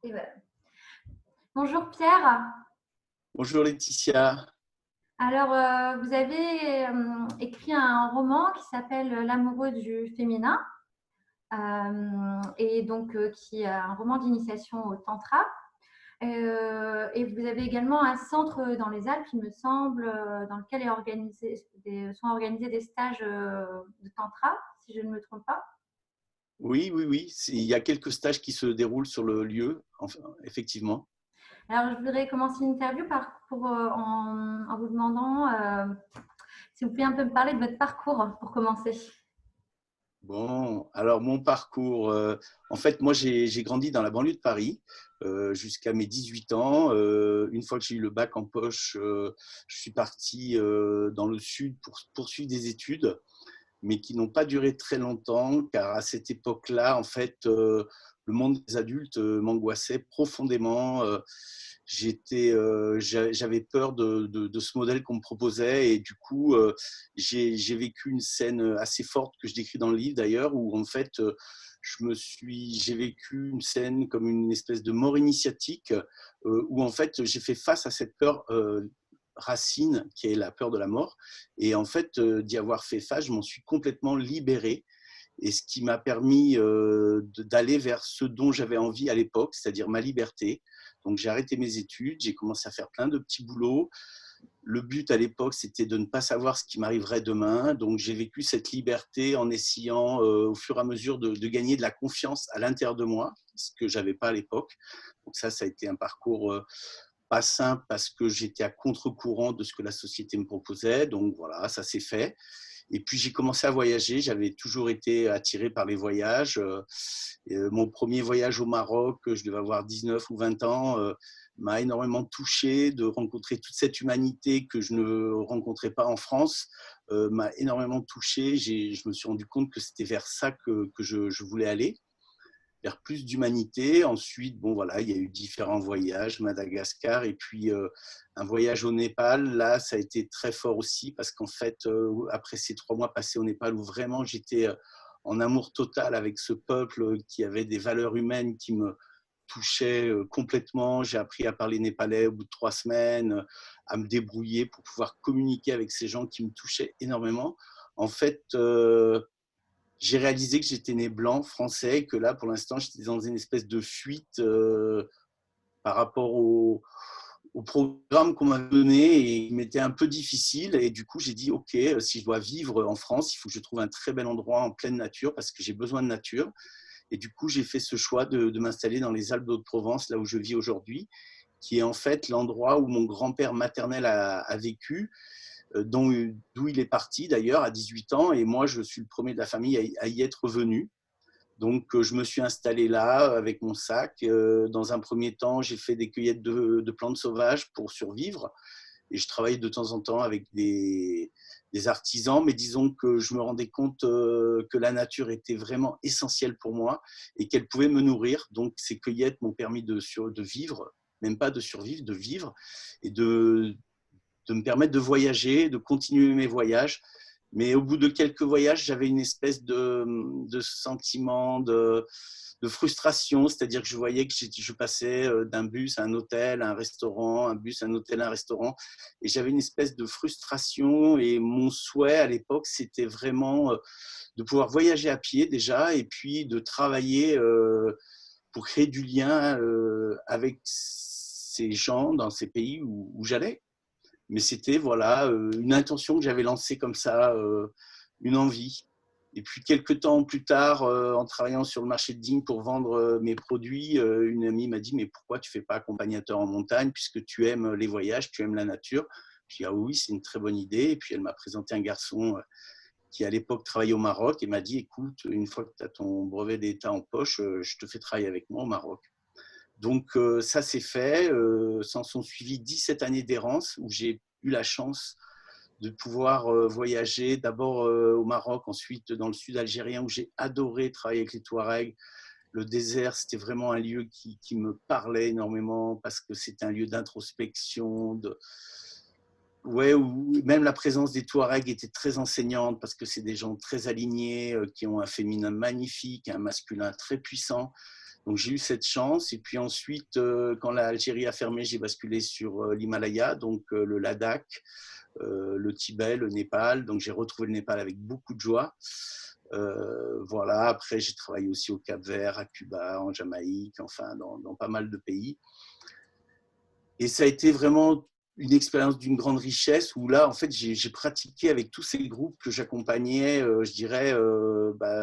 Et voilà. Bonjour Pierre. Bonjour Laetitia. Alors, vous avez écrit un roman qui s'appelle L'amoureux du féminin, et donc qui est un roman d'initiation au tantra. Et vous avez également un centre dans les Alpes, il me semble, dans lequel sont organisés des stages de tantra, si je ne me trompe pas. Oui, oui, oui. Il y a quelques stages qui se déroulent sur le lieu, enfin, effectivement. Alors, je voudrais commencer l'interview en vous demandant si vous pouvez un peu me parler de votre parcours pour commencer. Bon, alors mon parcours, en fait, moi j'ai grandi dans la banlieue de Paris jusqu'à mes 18 ans. Une fois que j'ai eu le bac en poche, je suis parti dans le sud pour poursuivre des études, mais qui n'ont pas duré très longtemps, car à cette époque-là, en fait, le monde des adultes m'angoissait profondément. J'avais peur de ce modèle qu'on me proposait, et du coup, j'ai vécu une scène assez forte que je décris dans le livre d'ailleurs, où en fait, j'ai vécu une scène comme une espèce de mort initiatique, où en fait, j'ai fait face à cette peur racine qui est la peur de la mort. Et en fait, d'y avoir fait face, je m'en suis complètement libéré. Et ce qui m'a permis d'aller vers ce dont j'avais envie à l'époque, c'est-à-dire ma liberté. Donc j'ai arrêté mes études, j'ai commencé à faire plein de petits boulots. Le but à l'époque, c'était de ne pas savoir ce qui m'arriverait demain. Donc j'ai vécu cette liberté en essayant au fur et à mesure de gagner de la confiance à l'intérieur de moi, ce que je n'avais pas à l'époque. Donc ça a été un parcours pas simple parce que j'étais à contre-courant de ce que la société me proposait. Donc voilà, ça s'est fait. Et puis j'ai commencé à voyager. J'avais toujours été attiré par les voyages. Mon premier voyage au Maroc, je devais avoir 19 ou 20 ans, m'a énormément touché. De rencontrer toute cette humanité que je ne rencontrais pas en France m'a énormément touché. Je me suis rendu compte que c'était vers ça que je voulais aller, vers plus d'humanité. Ensuite, bon voilà, il y a eu différents voyages, Madagascar, et puis un voyage au Népal. Là, ça a été très fort aussi parce qu'en fait, après ces 3 mois passés au Népal, où vraiment j'étais en amour total avec ce peuple qui avait des valeurs humaines qui me touchaient complètement. J'ai appris à parler népalais au bout de 3 semaines, à me débrouiller pour pouvoir communiquer avec ces gens qui me touchaient énormément. En fait, j'ai réalisé que j'étais né blanc, français, et que là, pour l'instant, j'étais dans une espèce de fuite par rapport au programme qu'on m'a donné, et il m'était un peu difficile. Et du coup, j'ai dit, OK, si je dois vivre en France, il faut que je trouve un très bel endroit en pleine nature parce que j'ai besoin de nature. Et du coup, j'ai fait ce choix de m'installer dans les Alpes d'Haute-Provence, là où je vis aujourd'hui, qui est en fait l'endroit où mon grand-père maternel a vécu, d'où il est parti d'ailleurs à 18 ans, et moi je suis le premier de la famille à y être venu. Donc je me suis installé là avec mon sac. Dans un premier temps, j'ai fait des cueillettes de plantes sauvages pour survivre, et je travaillais de temps en temps avec des artisans, mais disons que je me rendais compte que la nature était vraiment essentielle pour moi et qu'elle pouvait me nourrir. Donc ces cueillettes m'ont permis de vivre, même pas de survivre, de vivre, et de me permettre de voyager, de continuer mes voyages. Mais au bout de quelques voyages, j'avais une espèce de sentiment de frustration, c'est-à-dire que je voyais que je passais d'un bus à un hôtel, à un restaurant, un bus, un hôtel, un restaurant, et j'avais une espèce de frustration. Et mon souhait à l'époque, c'était vraiment de pouvoir voyager à pied déjà, et puis de travailler pour créer du lien avec ces gens dans ces pays où j'allais. Mais c'était voilà une intention que j'avais lancée comme ça, une envie. Et puis quelques temps plus tard, en travaillant sur le marché de Digne pour vendre mes produits, une amie m'a dit, mais pourquoi tu ne fais pas accompagnateur en montagne puisque tu aimes les voyages, tu aimes la nature. Je dis, ah oui, c'est une très bonne idée. Et puis elle m'a présenté un garçon qui à l'époque travaillait au Maroc et m'a dit, écoute, une fois que tu as ton brevet d'État en poche, je te fais travailler avec moi au Maroc. Donc ça s'est fait. S'en sont suivis 17 années d'errance où j'ai eu la chance de pouvoir voyager d'abord au Maroc, ensuite dans le sud algérien où j'ai adoré travailler avec les Touaregs. Le désert, c'était vraiment un lieu qui me parlait énormément parce que c'était un lieu d'introspection, ouais, où même la présence des Touaregs était très enseignante parce que c'est des gens très alignés, qui ont un féminin magnifique, un masculin très puissant. Donc j'ai eu cette chance. Et puis ensuite, quand l'Algérie a fermé, j'ai basculé sur l'Himalaya, donc le Ladakh, le Tibet, le Népal. Donc j'ai retrouvé le Népal avec beaucoup de joie. Voilà. Après, j'ai travaillé aussi au Cap-Vert, à Cuba, en Jamaïque, enfin dans pas mal de pays. Et ça a été vraiment une expérience d'une grande richesse où là, en fait, j'ai pratiqué avec tous ces groupes que j'accompagnais, je dirais,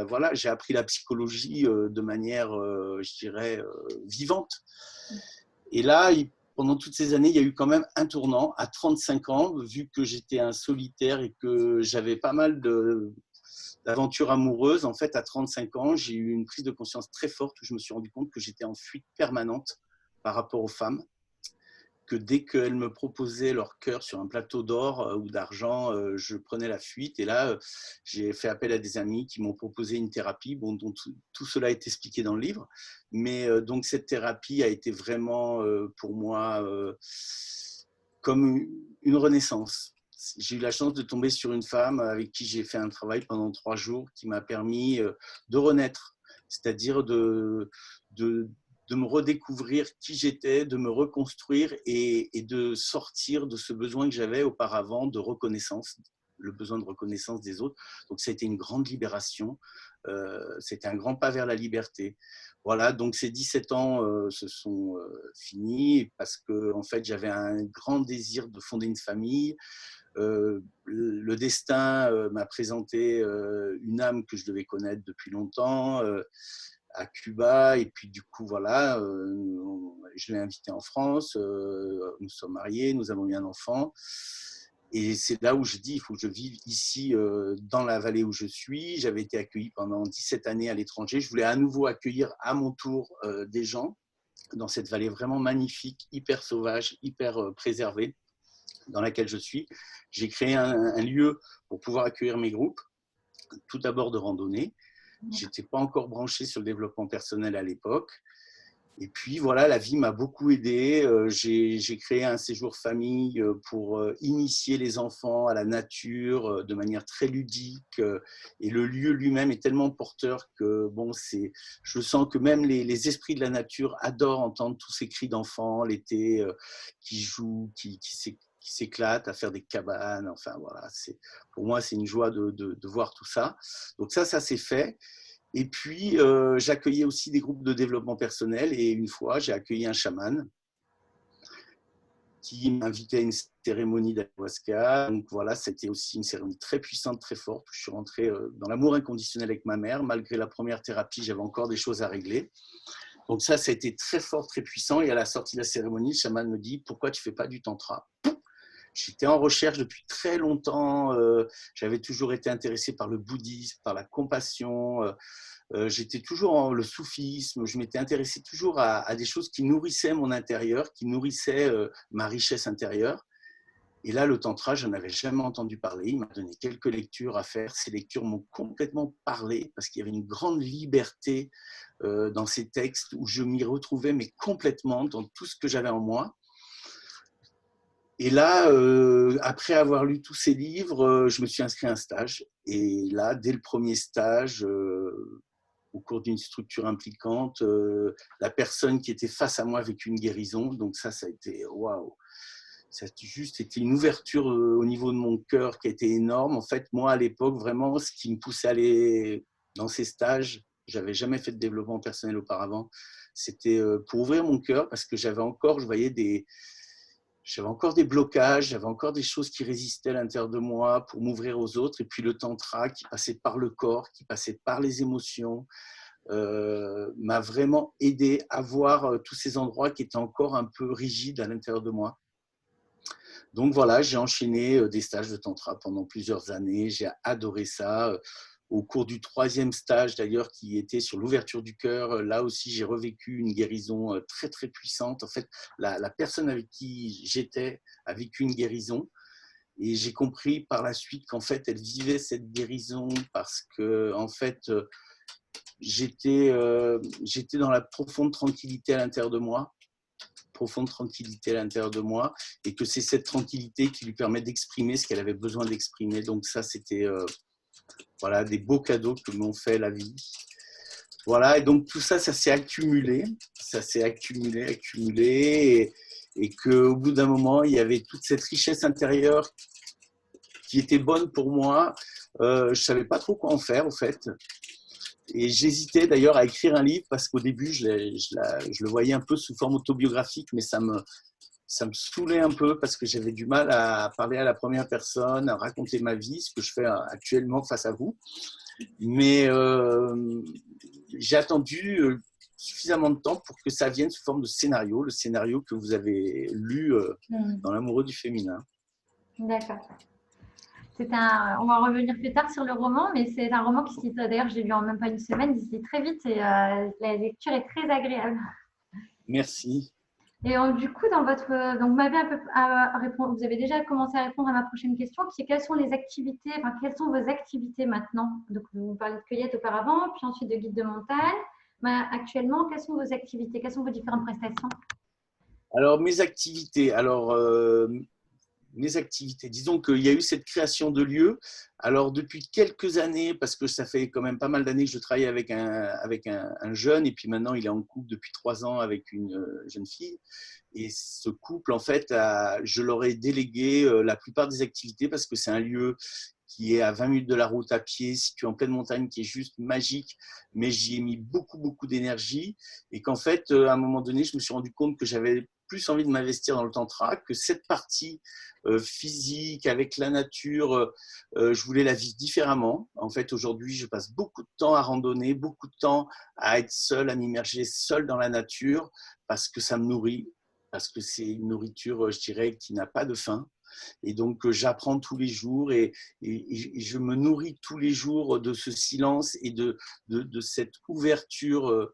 voilà, j'ai appris la psychologie de manière, je dirais, vivante. Et là, pendant toutes ces années, il y a eu quand même un tournant à 35 ans, vu que j'étais un solitaire et que j'avais pas mal d'aventures amoureuses. En fait, à 35 ans, j'ai eu une prise de conscience très forte où je me suis rendu compte que j'étais en fuite permanente par rapport aux femmes, que dès qu'elles me proposaient leur cœur sur un plateau d'or ou d'argent, je prenais la fuite. Et là, j'ai fait appel à des amis qui m'ont proposé une thérapie, bon, dont tout cela est expliqué dans le livre. Mais donc cette thérapie a été vraiment pour moi comme une renaissance. J'ai eu la chance de tomber sur une femme avec qui j'ai fait un travail pendant 3 jours qui m'a permis de renaître, c'est-à-dire de me redécouvrir qui j'étais, de me reconstruire et de sortir de ce besoin que j'avais auparavant de reconnaissance, le besoin de reconnaissance des autres. Donc, ça a été une grande libération. C'était un grand pas vers la liberté. Voilà, donc ces 17 ans se sont finis parce que, en fait, j'avais un grand désir de fonder une famille. Le destin m'a présenté une âme que je devais connaître depuis longtemps. À Cuba, et puis du coup voilà, je l'ai invité en France, nous sommes mariés, nous avons eu un enfant, et c'est là où je dis il faut que je vive ici dans la vallée où je suis. J'avais été accueilli pendant 17 années à l'étranger, je voulais à nouveau accueillir à mon tour des gens dans cette vallée vraiment magnifique, hyper sauvage, hyper préservée dans laquelle je suis. J'ai créé un lieu pour pouvoir accueillir mes groupes, tout d'abord de randonnée. Je n'étais pas encore branché sur le développement personnel à l'époque. Et puis voilà, la vie m'a beaucoup aidé. J'ai créé un séjour famille pour initier les enfants à la nature de manière très ludique. Et le lieu lui-même est tellement porteur que bon, je sens que même les esprits de la nature adorent entendre tous ces cris d'enfants l'été qui jouent, qui s'éclatent à faire des cabanes. Enfin voilà, pour moi, c'est une joie de voir tout ça. Donc ça s'est fait. Et puis, j'accueillais aussi des groupes de développement personnel. Et une fois, j'ai accueilli un chaman qui m'invitait à une cérémonie d'ayahuasca. Donc voilà, c'était aussi une cérémonie très puissante, très forte. Je suis rentré dans l'amour inconditionnel avec ma mère. Malgré la première thérapie, j'avais encore des choses à régler. Donc ça a été très fort, très puissant. Et à la sortie de la cérémonie, le chaman me dit « Pourquoi tu ne fais pas du tantra ?» J'étais en recherche depuis très longtemps. J'avais toujours été intéressé par le bouddhisme, par la compassion. J'étais toujours en le soufisme. Je m'étais intéressé toujours à des choses qui nourrissaient mon intérieur, qui nourrissaient ma richesse intérieure. Et là, le tantra, je n'en avais jamais entendu parler. Il m'a donné quelques lectures à faire. Ces lectures m'ont complètement parlé parce qu'il y avait une grande liberté dans ces textes où je m'y retrouvais, mais complètement dans tout ce que j'avais en moi. Et là, après avoir lu tous ces livres, je me suis inscrit à un stage. Et là, dès le premier stage, au cours d'une structure impliquante, la personne qui était face à moi a vécu une guérison. Donc ça a été waouh. Ça a juste été une ouverture au niveau de mon cœur qui a été énorme. En fait, moi, à l'époque, vraiment, ce qui me poussait à aller dans ces stages, j'avais jamais fait de développement personnel auparavant, c'était pour ouvrir mon cœur parce que j'avais encore des blocages, j'avais encore des choses qui résistaient à l'intérieur de moi pour m'ouvrir aux autres. Et puis le tantra qui passait par le corps, qui passait par les émotions, m'a vraiment aidé à voir tous ces endroits qui étaient encore un peu rigides à l'intérieur de moi. Donc voilà, j'ai enchaîné des stages de tantra pendant plusieurs années. J'ai adoré ça. Au cours du 3e stage, d'ailleurs, qui était sur l'ouverture du cœur, là aussi, j'ai revécu une guérison très, très puissante. En fait, la personne avec qui j'étais a vécu une guérison. Et j'ai compris par la suite qu'en fait, elle vivait cette guérison parce que, en fait, j'étais dans la profonde tranquillité à l'intérieur de moi. Profonde tranquillité à l'intérieur de moi, et que c'est cette tranquillité qui lui permet d'exprimer ce qu'elle avait besoin d'exprimer. Donc ça, c'était voilà, des beaux cadeaux que m'ont fait la vie. Voilà, et donc tout ça, ça s'est accumulé, et qu'au bout d'un moment, il y avait toute cette richesse intérieure qui était bonne pour moi. Je ne savais pas trop quoi en faire, au fait. Et j'hésitais d'ailleurs à écrire un livre parce qu'au début, je le voyais un peu sous forme autobiographique, mais ça me saoulait un peu parce que j'avais du mal à parler à la première personne, à raconter ma vie, ce que je fais actuellement face à vous. Mais j'ai attendu suffisamment de temps pour que ça vienne sous forme de scénario, le scénario que vous avez lu dans L'amoureux du féminin. D'accord. On va revenir plus tard sur le roman, mais c'est un roman qui se lit, d'ailleurs, je l'ai lu en même pas une semaine, il se lit très vite et la lecture est très agréable. Merci. Et du coup, donc vous m'avez un peu vous avez déjà commencé à répondre à ma prochaine question, qui est quelles sont les activités, enfin, quelles sont vos activités maintenant? Donc, vous parlez de cueillette auparavant, puis ensuite de guide de montagne. Mais actuellement, quelles sont vos activités? Quelles sont vos différentes prestations? Alors, mes activités, disons qu'il y a eu cette création de lieux. Alors, depuis quelques années, parce que ça fait quand même pas mal d'années que je travaille avec un jeune, et puis maintenant, il est en couple depuis 3 ans avec une jeune fille. Et ce couple, en fait, je leur ai délégué la plupart des activités parce que c'est un lieu qui est à 20 minutes de la route à pied, situé en pleine montagne, qui est juste magique. Mais j'y ai mis beaucoup, beaucoup d'énergie. Et qu'en fait, à un moment donné, je me suis rendu compte que j'avais plus envie de m'investir dans le tantra, que cette partie physique, avec la nature, je voulais la vivre différemment. En fait, aujourd'hui, je passe beaucoup de temps à randonner, beaucoup de temps à être seul, à m'immerger seul dans la nature, parce que ça me nourrit, parce que c'est une nourriture, je dirais, qui n'a pas de faim. Et donc, j'apprends tous les jours et je me nourris tous les jours de ce silence et de cette ouverture,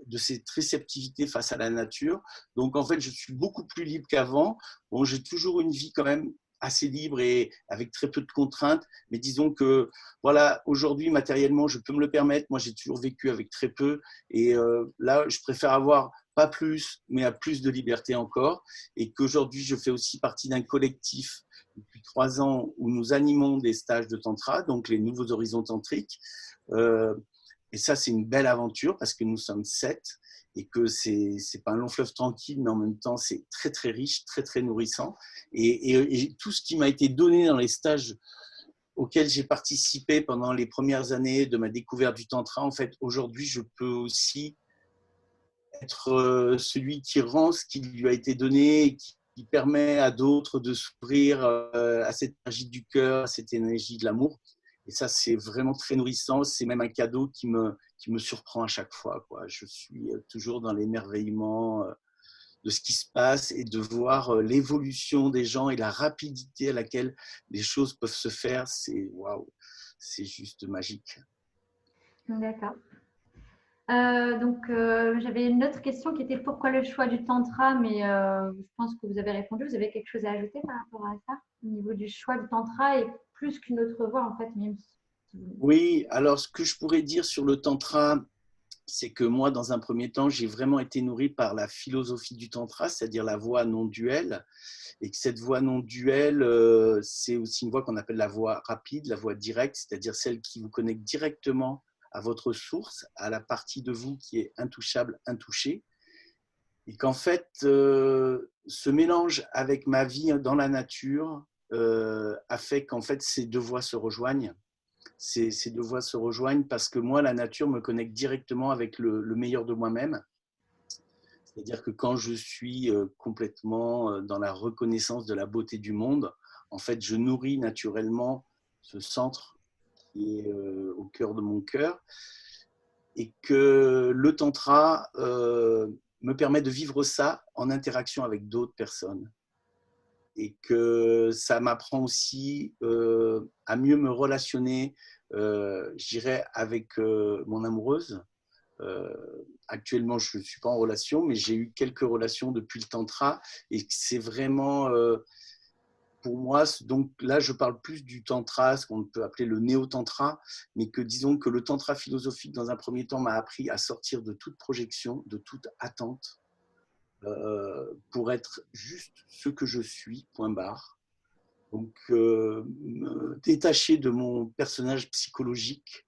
de cette réceptivité face à la nature. Donc, en fait, je suis beaucoup plus libre qu'avant. Bon, j'ai toujours une vie quand même assez libre et avec très peu de contraintes. Mais disons que, voilà, aujourd'hui, matériellement, je peux me le permettre. Moi, j'ai toujours vécu avec très peu. Et là, je préfère avoir pas plus, mais à plus de liberté encore. Et qu'aujourd'hui, je fais aussi partie d'un collectif depuis 3 ans où nous animons des stages de tantra, donc les nouveaux horizons tantriques. Et ça, c'est une belle aventure parce que nous sommes 7 et que c'est pas un long fleuve tranquille, mais en même temps, c'est très, très riche, très, très nourrissant. Et tout ce qui m'a été donné dans les stages auxquels j'ai participé pendant les premières années de ma découverte du tantra, en fait, aujourd'hui, je peux aussi être celui qui rend ce qui lui a été donné et qui permet à d'autres de s'ouvrir à cette énergie du cœur, à cette énergie de l'amour. Et ça, c'est vraiment très nourrissant. C'est même un cadeau qui me surprend à chaque fois, quoi. Je suis toujours dans l'émerveillement de ce qui se passe et de voir l'évolution des gens et la rapidité à laquelle les choses peuvent se faire. C'est waouh, c'est juste magique. D'accord. J'avais une autre question qui était pourquoi le choix du tantra, mais je pense que vous avez répondu. Vous avez quelque chose à ajouter par rapport à ça au niveau du choix du tantra et plus qu'une autre voie en fait, même si... Oui, alors ce que je pourrais dire sur le tantra, c'est que moi, dans un premier temps, j'ai vraiment été nourri par la philosophie du tantra, c'est-à-dire la voie non duelle, et que cette voie non duelle, c'est aussi une voie qu'on appelle la voie rapide, la voie directe, c'est-à-dire celle qui vous connecte directement à votre source, à la partie de vous qui est intouchable, intouchée, et qu'en fait, ce mélange avec ma vie dans la nature a fait qu'en fait, ces deux voies se rejoignent. Ces deux voies se rejoignent parce que moi, la nature me connecte directement avec le meilleur de moi-même. C'est-à-dire que quand je suis complètement dans la reconnaissance de la beauté du monde, en fait, je nourris naturellement ce centre qui est au cœur de mon cœur et que le tantra me permet de vivre ça en interaction avec d'autres personnes et que ça m'apprend aussi à mieux me relationner, je dirais, avec mon amoureuse. Actuellement, je ne suis pas en relation, mais j'ai eu quelques relations depuis le tantra et c'est vraiment, pour moi, donc là, je parle plus du tantra, ce qu'on peut appeler le néo-tantra, mais que disons que le tantra philosophique, dans un premier temps, m'a appris à sortir de toute projection, de toute attente, pour être juste ce que je suis, point barre. Donc, me détacher de mon personnage psychologique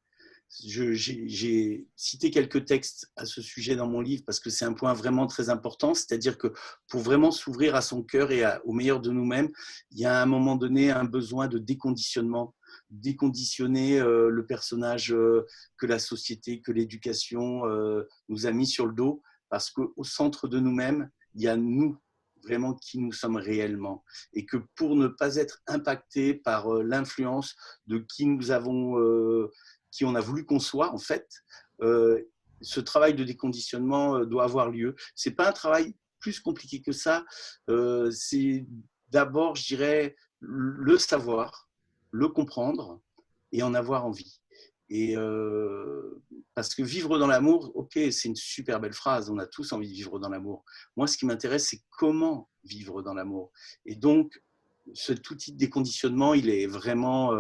J'ai cité quelques textes à ce sujet dans mon livre parce que c'est un point vraiment très important, c'est-à-dire que pour vraiment s'ouvrir à son cœur et au meilleur de nous-mêmes, il y a à un moment donné un besoin de déconditionnement, déconditionner le personnage que la société, que l'éducation nous a mis sur le dos, parce qu'au centre de nous-mêmes, il y a nous, vraiment qui nous sommes réellement, et que pour ne pas être impacté par l'influence de qui on a voulu qu'on soit, en fait, ce travail de déconditionnement doit avoir lieu. Ce n'est pas un travail plus compliqué que ça. C'est d'abord, je dirais, le savoir, le comprendre et en avoir envie. Et parce que vivre dans l'amour, ok, c'est une super belle phrase, on a tous envie de vivre dans l'amour. Moi, ce qui m'intéresse, c'est comment vivre dans l'amour. Et donc, cet outil de déconditionnement, il est vraiment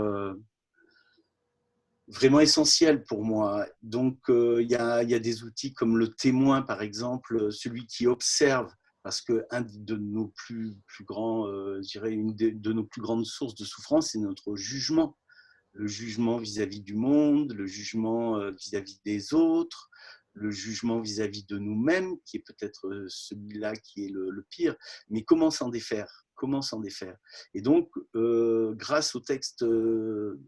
essentiel pour moi. Donc, il y a des outils comme le témoin, par exemple, celui qui observe, parce qu'un de nos plus grands, je dirais, une de nos plus grandes sources de souffrance, c'est notre jugement. Le jugement vis-à-vis du monde, le jugement vis-à-vis des autres, le jugement vis-à-vis de nous-mêmes, qui est peut-être celui-là qui est le pire. Mais comment s'en défaire? Comment s'en défaire? Et donc, grâce au texte de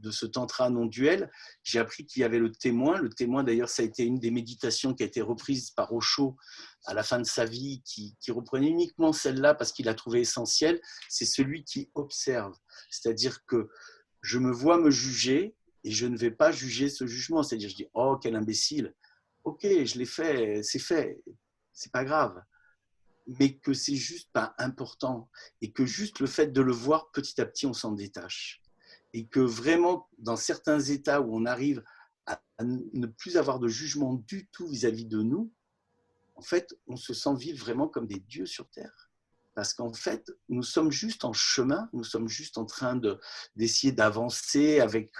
ce tantra non-duel, j'ai appris qu'il y avait le témoin. Le témoin, d'ailleurs, ça a été une des méditations qui a été reprise par Osho à la fin de sa vie, qui reprenait uniquement celle-là parce qu'il la trouvait essentielle. C'est celui qui observe. C'est-à-dire que je me vois me juger et je ne vais pas juger ce jugement. C'est-à-dire, je dis, oh, quel imbécile. Ok, je l'ai fait, c'est pas grave. Mais que c'est juste pas important et que juste le fait de le voir petit à petit, on s'en détache. Et que vraiment, dans certains états où on arrive à ne plus avoir de jugement du tout vis-à-vis de nous, en fait, on se sent vivre vraiment comme des dieux sur Terre. Parce qu'en fait, nous sommes juste en chemin, nous sommes juste en train d'essayer d'avancer avec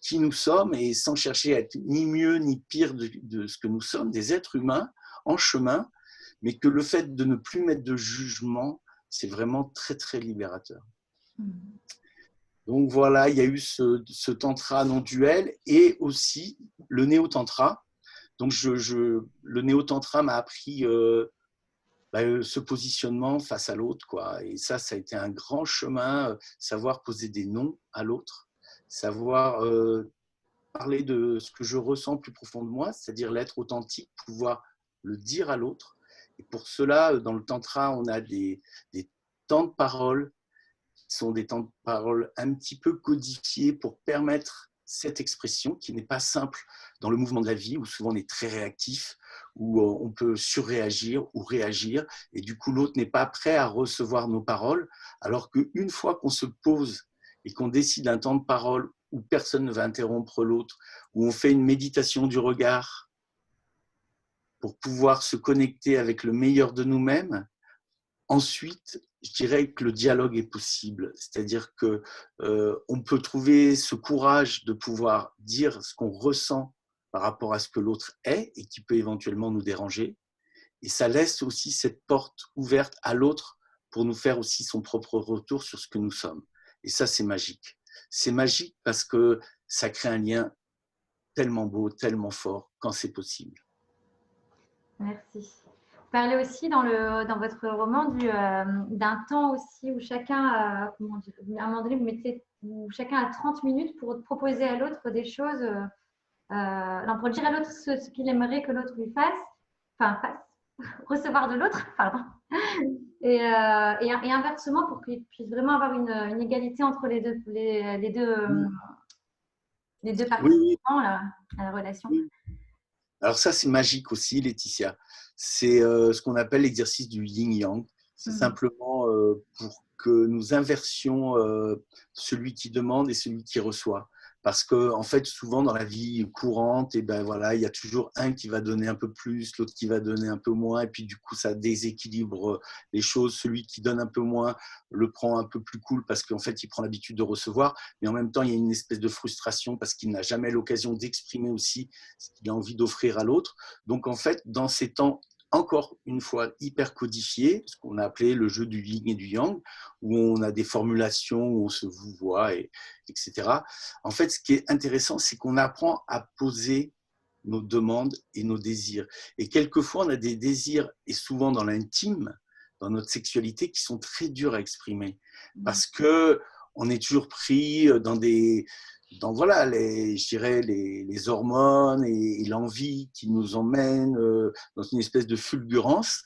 qui nous sommes et sans chercher à être ni mieux ni pire de ce que nous sommes, des êtres humains en chemin, mais que le fait de ne plus mettre de jugement, c'est vraiment très, très libérateur. Donc voilà, il y a eu ce tantra non-duel et aussi le néo-tantra. Donc le néo-tantra m'a appris ce positionnement face à l'autre, quoi. Et ça a été un grand chemin, savoir poser des noms à l'autre, savoir parler de ce que je ressens plus profond de moi, c'est-à-dire l'être authentique, pouvoir le dire à l'autre. Et pour cela, dans le tantra, on a des temps de parole qui sont des temps de parole un petit peu codifiés pour permettre cette expression qui n'est pas simple dans le mouvement de la vie, où souvent on est très réactif, où on peut surréagir ou réagir, et du coup l'autre n'est pas prêt à recevoir nos paroles, alors qu'une fois qu'on se pose et qu'on décide un temps de parole où personne ne va interrompre l'autre, où on fait une méditation du regard pour pouvoir se connecter avec le meilleur de nous-mêmes, ensuite, je dirais que le dialogue est possible, c'est-à-dire que on peut trouver ce courage de pouvoir dire ce qu'on ressent par rapport à ce que l'autre est et qui peut éventuellement nous déranger, et ça laisse aussi cette porte ouverte à l'autre pour nous faire aussi son propre retour sur ce que nous sommes. Et ça, c'est magique. C'est magique parce que ça crée un lien tellement beau, tellement fort quand c'est possible. Merci. Vous parlez aussi dans votre roman d'un temps aussi où chacun a, comment dire, à un moment donné, où chacun a 30 minutes pour proposer à l'autre des choses, pour dire à l'autre ce qu'il aimerait que l'autre lui fasse, recevoir de l'autre, pardon. Et inversement, pour qu'il puisse vraiment avoir une égalité entre les deux participants à la relation. Oui. Alors ça, c'est magique aussi, Laetitia. C'est ce qu'on appelle l'exercice du yin-yang. C'est simplement pour que nous inversions celui qui demande et celui qui reçoit. Parce que en fait, souvent dans la vie courante, et ben voilà, il y a toujours un qui va donner un peu plus, l'autre qui va donner un peu moins, et puis du coup, ça déséquilibre les choses. Celui qui donne un peu moins le prend un peu plus cool parce qu'en fait, il prend l'habitude de recevoir, mais en même temps, il y a une espèce de frustration parce qu'il n'a jamais l'occasion d'exprimer aussi ce qu'il a envie d'offrir à l'autre. Donc en fait, dans ces temps encore une fois hyper codifié, ce qu'on a appelé le jeu du yin et du yang, où on a des formulations, où on se vouvoie, etc. En fait, ce qui est intéressant, c'est qu'on apprend à poser nos demandes et nos désirs. Et quelquefois, on a des désirs, et souvent dans l'intime, dans notre sexualité, qui sont très durs à exprimer. Parce que on est toujours pris dans voilà, je dirais les hormones et l'envie qui nous emmènent dans une espèce de fulgurance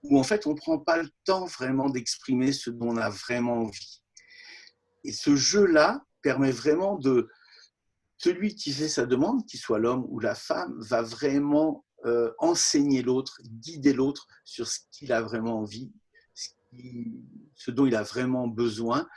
où en fait on ne prend pas le temps vraiment d'exprimer ce dont on a vraiment envie. Et ce jeu-là permet vraiment celui qui fait sa demande, qu'il soit l'homme ou la femme, va vraiment enseigner l'autre, guider l'autre sur ce qu'il a vraiment envie, ce dont il a vraiment besoin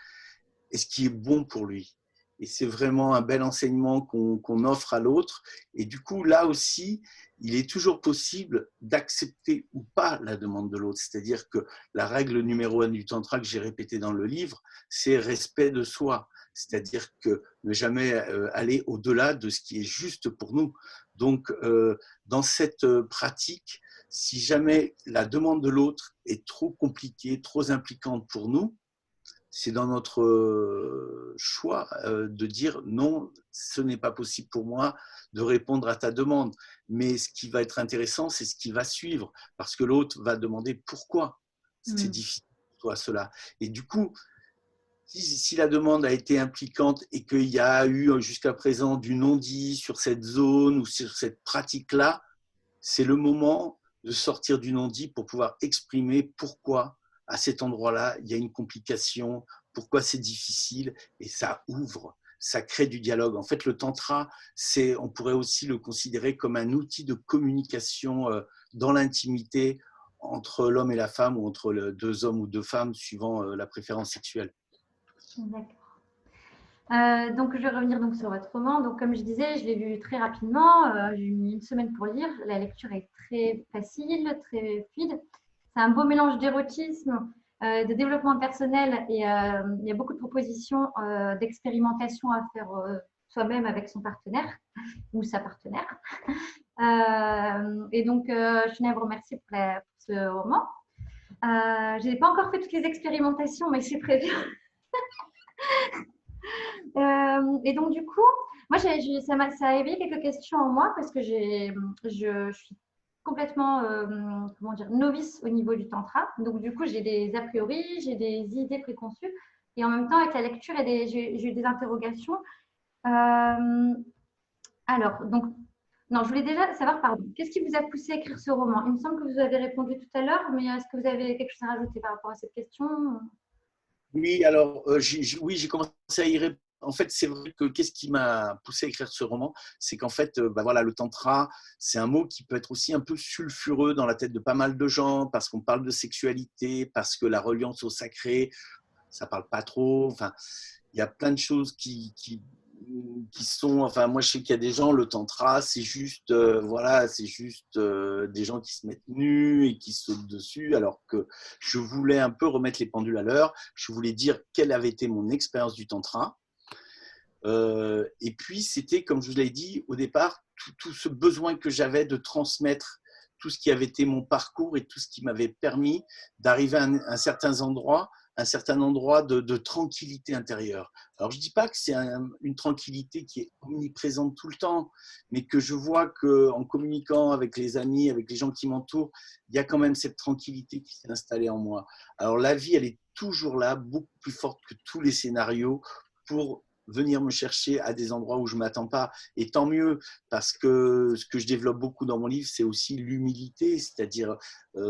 et ce qui est bon pour lui. Et c'est vraiment un bel enseignement qu'on offre à l'autre. Et du coup, là aussi, il est toujours possible d'accepter ou pas la demande de l'autre. C'est-à-dire que la règle numéro 1 du tantra que j'ai répétée dans le livre, c'est respect de soi. C'est-à-dire que ne jamais aller au-delà de ce qui est juste pour nous. Donc, dans cette pratique, si jamais la demande de l'autre est trop compliquée, trop impliquante pour nous, c'est dans notre choix de dire non, ce n'est pas possible pour moi de répondre à ta demande. Mais ce qui va être intéressant, c'est ce qui va suivre, parce que l'autre va demander pourquoi c'est difficile pour toi cela. Et du coup, si la demande a été impliquante et qu'il y a eu jusqu'à présent du non-dit sur cette zone ou sur cette pratique-là, c'est le moment de sortir du non-dit pour pouvoir exprimer pourquoi à cet endroit-là, il y a une complication, pourquoi c'est difficile, et ça ouvre, ça crée du dialogue. En fait, le tantra, on pourrait aussi le considérer comme un outil de communication dans l'intimité entre l'homme et la femme, ou entre deux hommes ou deux femmes, suivant la préférence sexuelle. D'accord. Donc, je vais revenir donc sur votre roman. Donc, comme je disais, je l'ai lu très rapidement. J'ai mis une semaine pour lire. La lecture est très facile, très fluide. C'est un beau mélange d'érotisme, de développement personnel et il y a beaucoup de propositions d'expérimentation à faire soi-même avec son partenaire ou sa partenaire. Et donc, je tenais à vous remercier pour ce roman. Je n'ai pas encore fait toutes les expérimentations, mais c'est prévu. Et donc, du coup, moi, ça a éveillé quelques questions en moi parce que je suis complètement comment dire, novice au niveau du tantra. Donc, du coup, j'ai des a priori, j'ai des idées préconçues. Et en même temps, avec la lecture, j'ai eu des interrogations. Alors, donc, non, je voulais déjà savoir, pardon, qu'est-ce qui vous a poussé à écrire ce roman? Il me semble que vous avez répondu tout à l'heure, mais est-ce que vous avez quelque chose à rajouter par rapport à cette question? Oui, alors, j'ai commencé à y répondre. En fait, c'est vrai que qu'est-ce qui m'a poussé à écrire ce roman, c'est qu'en fait, voilà, le tantra, c'est un mot qui peut être aussi un peu sulfureux dans la tête de pas mal de gens, parce qu'on parle de sexualité, parce que la reliance au sacré, ça parle pas trop. Enfin, il y a plein de choses qui sont. Enfin, moi, je sais qu'il y a des gens, le tantra, c'est juste, voilà, c'est juste des gens qui se mettent nus et qui sautent dessus. Alors que je voulais un peu remettre les pendules à l'heure. Je voulais dire quelle avait été mon expérience du tantra. Et puis, c'était, comme je vous l'ai dit au départ, tout ce besoin que j'avais de transmettre tout ce qui avait été mon parcours et tout ce qui m'avait permis d'arriver à un certain endroit de tranquillité intérieure. Alors, je ne dis pas que c'est une tranquillité qui est omniprésente tout le temps, mais que je vois qu'en communiquant avec les amis, avec les gens qui m'entourent, il y a quand même cette tranquillité qui s'est installée en moi. Alors, la vie, elle est toujours là, beaucoup plus forte que tous les scénarios pour venir me chercher à des endroits où je ne m'attends pas. Et tant mieux, parce que ce que je développe beaucoup dans mon livre, c'est aussi l'humilité, c'est-à-dire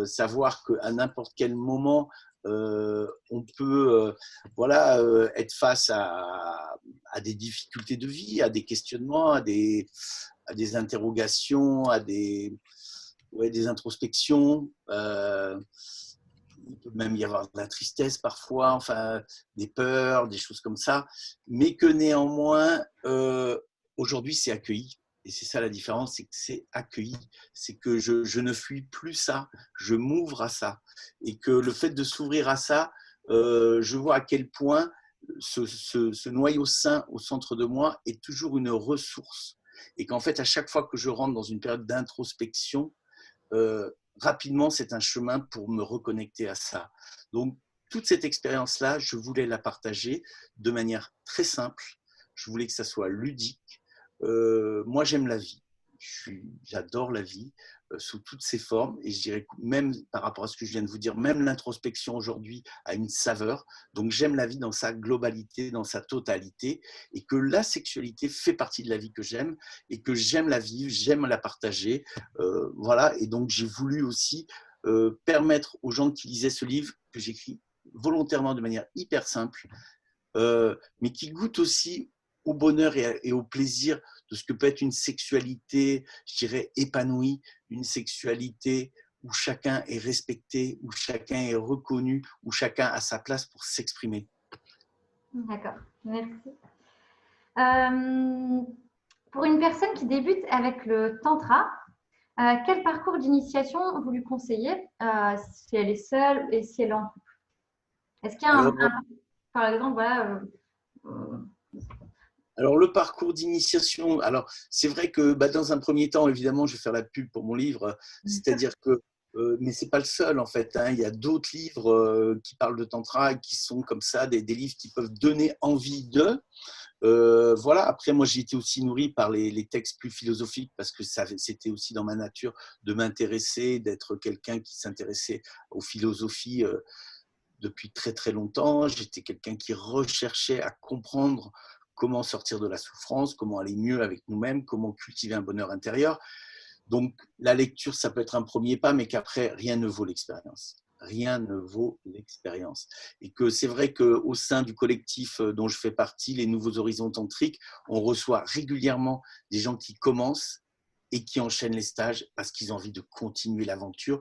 savoir qu'à n'importe quel moment, on peut voilà, être face à des difficultés de vie, à des questionnements, à des interrogations, à des introspections. Il peut même y avoir de la tristesse parfois, enfin des peurs, des choses comme ça, mais que néanmoins, aujourd'hui, c'est accueilli. Et c'est ça la différence, c'est que c'est accueilli. C'est que je ne fuis plus ça, je m'ouvre à ça. Et que le fait de s'ouvrir à ça, je vois à quel point ce noyau sain au centre de moi est toujours une ressource. Et qu'en fait, à chaque fois que je rentre dans une période d'introspection, rapidement, c'est un chemin pour me reconnecter à ça. Donc, toute cette expérience-là, je voulais la partager de manière très simple. Je voulais que ça soit ludique. Moi, j'aime la vie. J'adore la vie sous toutes ses formes. Et je dirais que même par rapport à ce que je viens de vous dire, même l'introspection aujourd'hui a une saveur. Donc, j'aime la vie dans sa globalité, dans sa totalité. Et que la sexualité fait partie de la vie que j'aime. Et que j'aime la vivre, j'aime la partager. Voilà. Et donc, j'ai voulu aussi permettre aux gens qui lisaient ce livre, que j'écris volontairement de manière hyper simple, mais qui goûtent aussi au bonheur et au plaisir de ce que peut être une sexualité, je dirais, épanouie, une sexualité où chacun est respecté, où chacun est reconnu, où chacun a sa place pour s'exprimer. D'accord, merci. Pour une personne qui débute avec le tantra, quel parcours d'initiation vous lui conseillez si elle est seule et si elle est en couple? Est-ce qu'il y a par exemple, voilà, alors, le parcours d'initiation, alors c'est vrai que dans un premier temps, évidemment, je vais faire la pub pour mon livre, c'est-à-dire que, mais ce n'est pas le seul en fait, hein, il y a d'autres livres qui parlent de tantra et qui sont comme ça, des livres qui peuvent donner envie d'eux. Voilà. Après, moi, j'ai été aussi nourri par les textes plus philosophiques parce que c'était aussi dans ma nature de m'intéresser, d'être quelqu'un qui s'intéressait aux philosophies depuis très très longtemps. J'étais quelqu'un qui recherchait à comprendre comment sortir de la souffrance, comment aller mieux avec nous-mêmes, comment cultiver un bonheur intérieur. Donc, la lecture, ça peut être un premier pas, mais qu'après, rien ne vaut l'expérience. Rien ne vaut l'expérience. Et que c'est vrai qu'au sein du collectif dont je fais partie, les Nouveaux Horizons Tantriques, on reçoit régulièrement des gens qui commencent et qui enchaînent les stages parce qu'ils ont envie de continuer l'aventure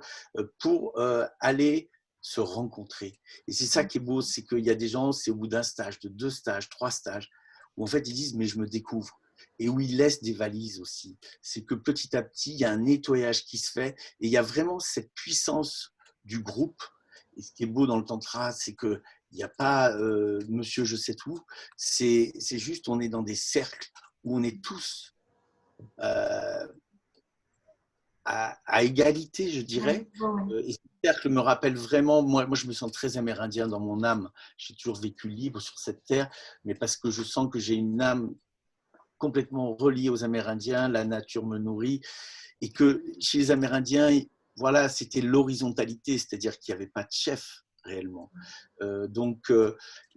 pour aller se rencontrer. Et c'est ça qui est beau, c'est qu'il y a des gens, c'est au bout d'un stage, de 2 stages, 3 stages, où en fait ils disent mais je me découvre, et où ils laissent des valises aussi. C'est que petit à petit, il y a un nettoyage qui se fait et il y a vraiment cette puissance du groupe. Et ce qui est beau dans le tantra, c'est qu'il n'y a pas monsieur je sais tout, c'est juste on est dans des cercles où on est tous à égalité, je dirais. Et ce cercle me rappelle vraiment, moi, je me sens très amérindien dans mon âme. J'ai toujours vécu libre sur cette terre, mais parce que je sens que j'ai une âme complètement reliée aux Amérindiens, la nature me nourrit, et que chez les Amérindiens, voilà, c'était l'horizontalité, c'est-à-dire qu'il n'y avait pas de chef réellement. Donc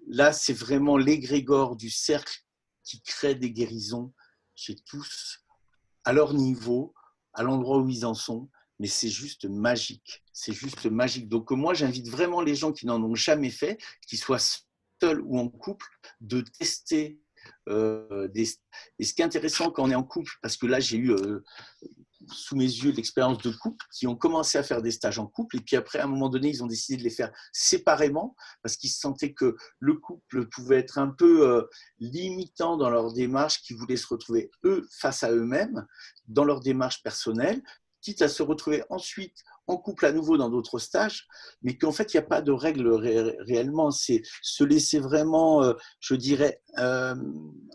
là, c'est vraiment l'égrégore du cercle qui crée des guérisons chez tous, à leur niveau, à l'endroit où ils en sont, mais c'est juste magique. C'est juste magique. Donc moi, j'invite vraiment les gens qui n'en ont jamais fait, qu'ils soient seuls ou en couple, de tester et ce qui est intéressant quand on est en couple, parce que là, j'ai eu sous mes yeux l'expérience de couples qui ont commencé à faire des stages en couple et puis après, à un moment donné, ils ont décidé de les faire séparément parce qu'ils sentaient que le couple pouvait être un peu limitant dans leur démarche, qu'ils voulaient se retrouver eux face à eux-mêmes dans leur démarche personnelle, quitte à se retrouver ensuite en couple à nouveau dans d'autres stages, mais qu'en fait, il n'y a pas de règle réellement. C'est se laisser vraiment, je dirais,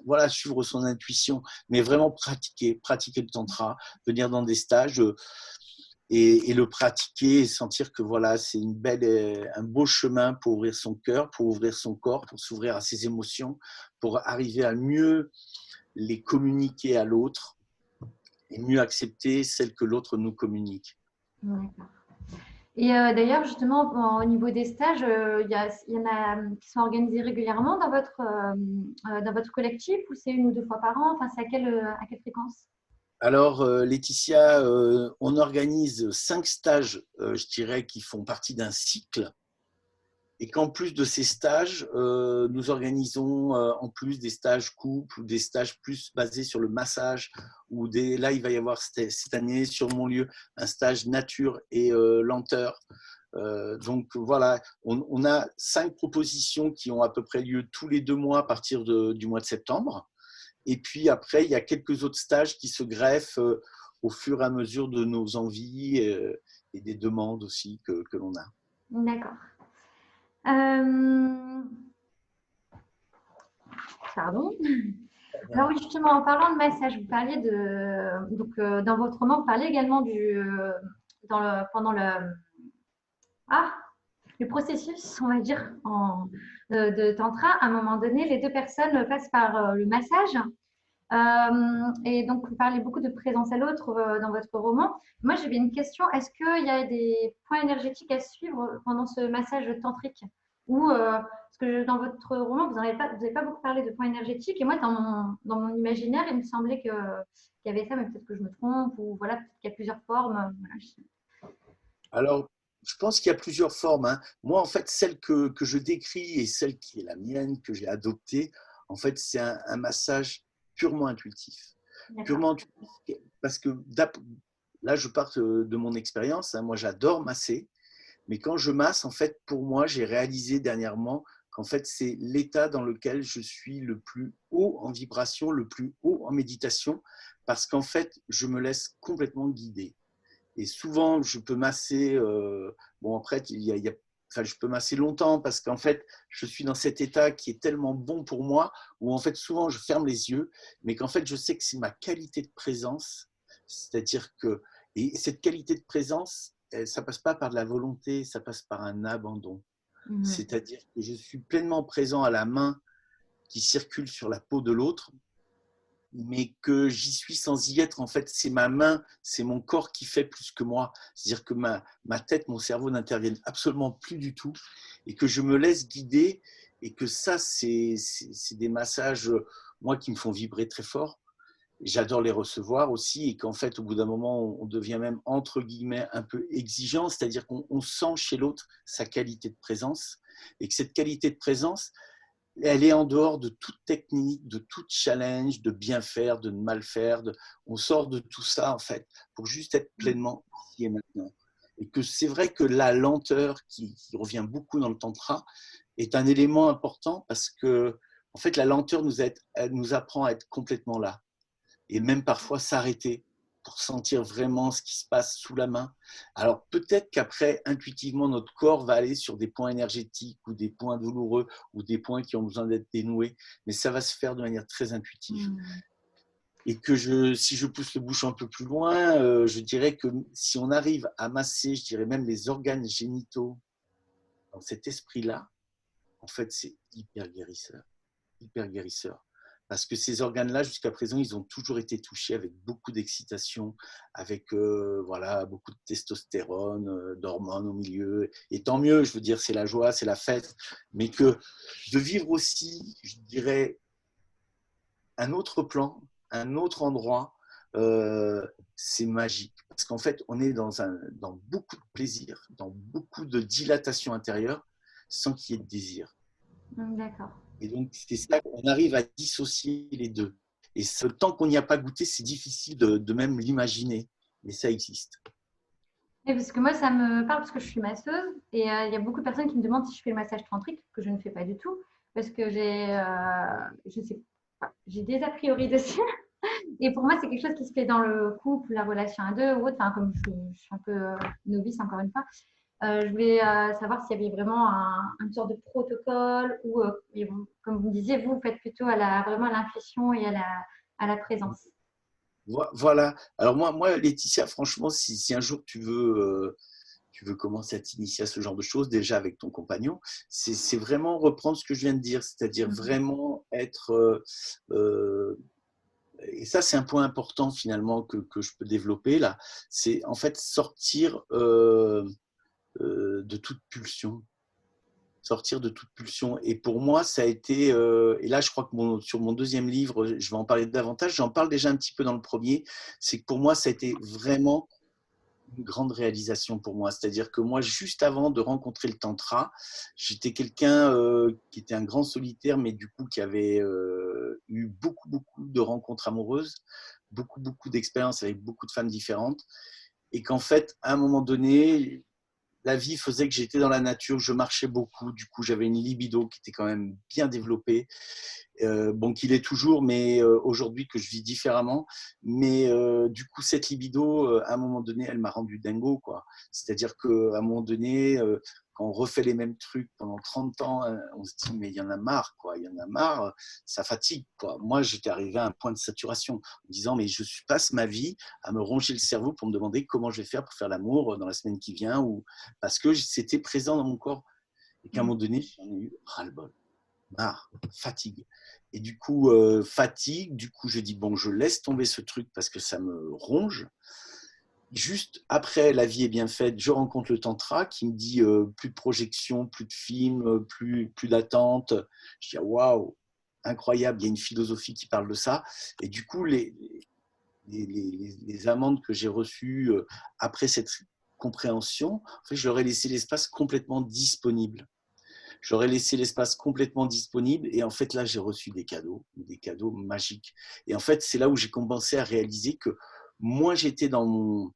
voilà, suivre son intuition, mais vraiment pratiquer le tantra, venir dans des stages et le pratiquer et sentir que voilà, c'est un beau chemin pour ouvrir son cœur, pour ouvrir son corps, pour s'ouvrir à ses émotions, pour arriver à mieux les communiquer à l'autre et mieux accepter celles que l'autre nous communique. D'accord. Et d'ailleurs, justement, au niveau des stages, il y en a qui sont organisés régulièrement dans votre collectif ou c'est 1 ou 2 fois par an? Enfin, c'est à quelle fréquence? Alors, Laetitia, on organise 5 stages, je dirais, qui font partie d'un cycle. Et qu'en plus de ces stages, nous organisons en plus des stages couples ou des stages plus basés sur le massage. Là, il va y avoir cette année sur mon lieu un stage nature et lenteur. Donc voilà, on a 5 propositions qui ont à peu près lieu tous les 2 mois à partir du mois de septembre. Et puis après, il y a quelques autres stages qui se greffent au fur et à mesure de nos envies et des demandes aussi que l'on a. D'accord. Pardon. Alors oui, justement, en parlant de massage, vous parliez donc dans votre roman, vous parlez également pendant ah, le processus, on va dire, de tantra, à un moment donné, les deux personnes passent par le massage. Et donc, vous parlez beaucoup de présence à l'autre dans votre roman. Moi, j'avais une question. Est-ce qu'il y a des points énergétiques à suivre pendant ce massage tantrique? Ou, parce que dans votre roman, vous n'avez pas beaucoup parlé de points énergétiques. Et moi, dans mon imaginaire, il me semblait qu'il y avait ça, mais peut-être que je me trompe. Ou voilà, peut-être qu'il y a plusieurs formes. Voilà. Alors, je pense qu'il y a plusieurs formes, hein. Moi, en fait, celle que je décris et celle qui est la mienne, que j'ai adoptée, en fait, c'est un massage purement intuitif. D'accord. Purement intuitif, parce que là, je pars de mon expérience, hein. Moi, j'adore masser, mais quand je masse, en fait, pour moi, j'ai réalisé dernièrement qu'en fait, c'est l'état dans lequel je suis le plus haut en vibration, le plus haut en méditation, parce qu'en fait, je me laisse complètement guider. Et souvent, je peux masser, bon après, enfin, je peux masser longtemps parce qu'en fait, je suis dans cet état qui est tellement bon pour moi, où en fait, souvent, je ferme les yeux, mais qu'en fait, je sais que c'est ma qualité de présence. C'est-à-dire que, et cette qualité de présence, ça passe pas par de la volonté, ça passe par un abandon. Mhm. C'est-à-dire que je suis pleinement présent à la main qui circule sur la peau de l'autre, mais que j'y suis sans y être. En fait, c'est ma main, c'est mon corps qui fait plus que moi. C'est-à-dire que ma tête, mon cerveau n'interviennent absolument plus du tout et que je me laisse guider et que ça, c'est des massages, moi, qui me font vibrer très fort. J'adore les recevoir aussi et qu'en fait, au bout d'un moment, on devient même, entre guillemets, un peu exigeant, c'est-à-dire qu'on sent chez l'autre sa qualité de présence et que cette qualité de présence, elle est en dehors de toute technique, de tout challenge, de bien faire, de mal faire. On sort de tout ça, en fait, pour juste être pleinement ici et maintenant. Et que c'est vrai que la lenteur qui revient beaucoup dans le tantra est un élément important parce que, en fait, la lenteur elle nous apprend à être complètement là et même parfois s'arrêter pour sentir vraiment ce qui se passe sous la main. Alors peut-être qu'après, intuitivement, notre corps va aller sur des points énergétiques ou des points douloureux ou des points qui ont besoin d'être dénoués, mais ça va se faire de manière très intuitive. Mhm. Et que si je pousse le bouchon un peu plus loin, je dirais que si on arrive à masser, je dirais même les organes génitaux dans cet esprit-là, en fait, c'est hyper guérisseur, hyper guérisseur. Parce que ces organes-là, jusqu'à présent, ils ont toujours été touchés avec beaucoup d'excitation, avec voilà, beaucoup de testostérone, d'hormones au milieu. Et tant mieux, je veux dire, c'est la joie, c'est la fête. Mais que de vivre aussi, je dirais, un autre plan, un autre endroit, c'est magique. Parce qu'en fait, on est dans beaucoup de plaisir, dans beaucoup de dilatation intérieure, sans qu'il y ait de désir. D'accord. Et donc, c'est ça qu'on arrive à dissocier les deux. Et tant qu'on n'y a pas goûté, c'est difficile de même l'imaginer. Mais ça existe. Et parce que moi, ça me parle parce que je suis masseuse et il y a beaucoup de personnes qui me demandent si je fais le massage tantrique, que je ne fais pas du tout, parce que je sais pas, j'ai des a priori dessus. Et pour moi, c'est quelque chose qui se fait dans le couple, la relation à deux ou autre. Enfin, comme je suis un peu novice encore une fois, je voulais savoir s'il y avait vraiment une sorte de protocole ou, comme vous me disiez, vous faites plutôt vraiment à l'intuition et à la présence. Voilà. Alors moi Laetitia, franchement, si un jour tu veux commencer à t'initier à ce genre de choses, déjà avec ton compagnon, c'est vraiment reprendre ce que je viens de dire, c'est-à-dire Mhm. vraiment être... et ça, c'est un point important finalement que je peux développer là, c'est en fait sortir de toute pulsion. Sortir de toute pulsion. Et pour moi, ça a été, et là, je crois que sur mon deuxième livre, je vais en parler davantage, j'en parle déjà un petit peu dans le premier, c'est que pour moi, ça a été vraiment une grande réalisation pour moi. C'est-à-dire que moi, juste avant de rencontrer le tantra, j'étais quelqu'un qui était un grand solitaire, mais du coup, qui avait eu beaucoup de rencontres amoureuses, beaucoup d'expériences avec beaucoup de femmes différentes, et qu'en fait, à un moment donné, la vie faisait que j'étais dans la nature, je marchais beaucoup, du coup j'avais une libido qui était quand même bien développée, bon qu'il est toujours, mais aujourd'hui que je vis différemment, mais du coup cette libido, à un moment donné, elle m'a rendu dingo, quoi. C'est-à-dire qu'à un moment donné, quand on refait les mêmes trucs pendant 30 ans, on se dit, mais il y en a marre, quoi. Il y en a marre, ça fatigue, quoi. Moi, j'étais arrivé à un point de saturation en me disant, mais je passe ma vie à me ronger le cerveau pour me demander comment je vais faire pour faire l'amour dans la semaine qui vient, ou parce que c'était présent dans mon corps. Et qu'à un moment donné, j'en ai eu ras-le-bol, marre, fatigue. Et du coup, fatigue, du coup, je dis, bon, je laisse tomber ce truc parce que ça me ronge. Juste après, la vie est bien faite, je rencontre le tantra qui me dit plus de projection, plus de films, plus d'attente. Je dis waouh, incroyable, il y a une philosophie qui parle de ça. Et du coup, les amendes que j'ai reçues après cette compréhension, en fait, je leur ai laissé l'espace complètement disponible. J'aurais laissé l'espace complètement disponible et en fait là j'ai reçu des cadeaux magiques. Et en fait c'est là où j'ai commencé à réaliser que moins j'étais dans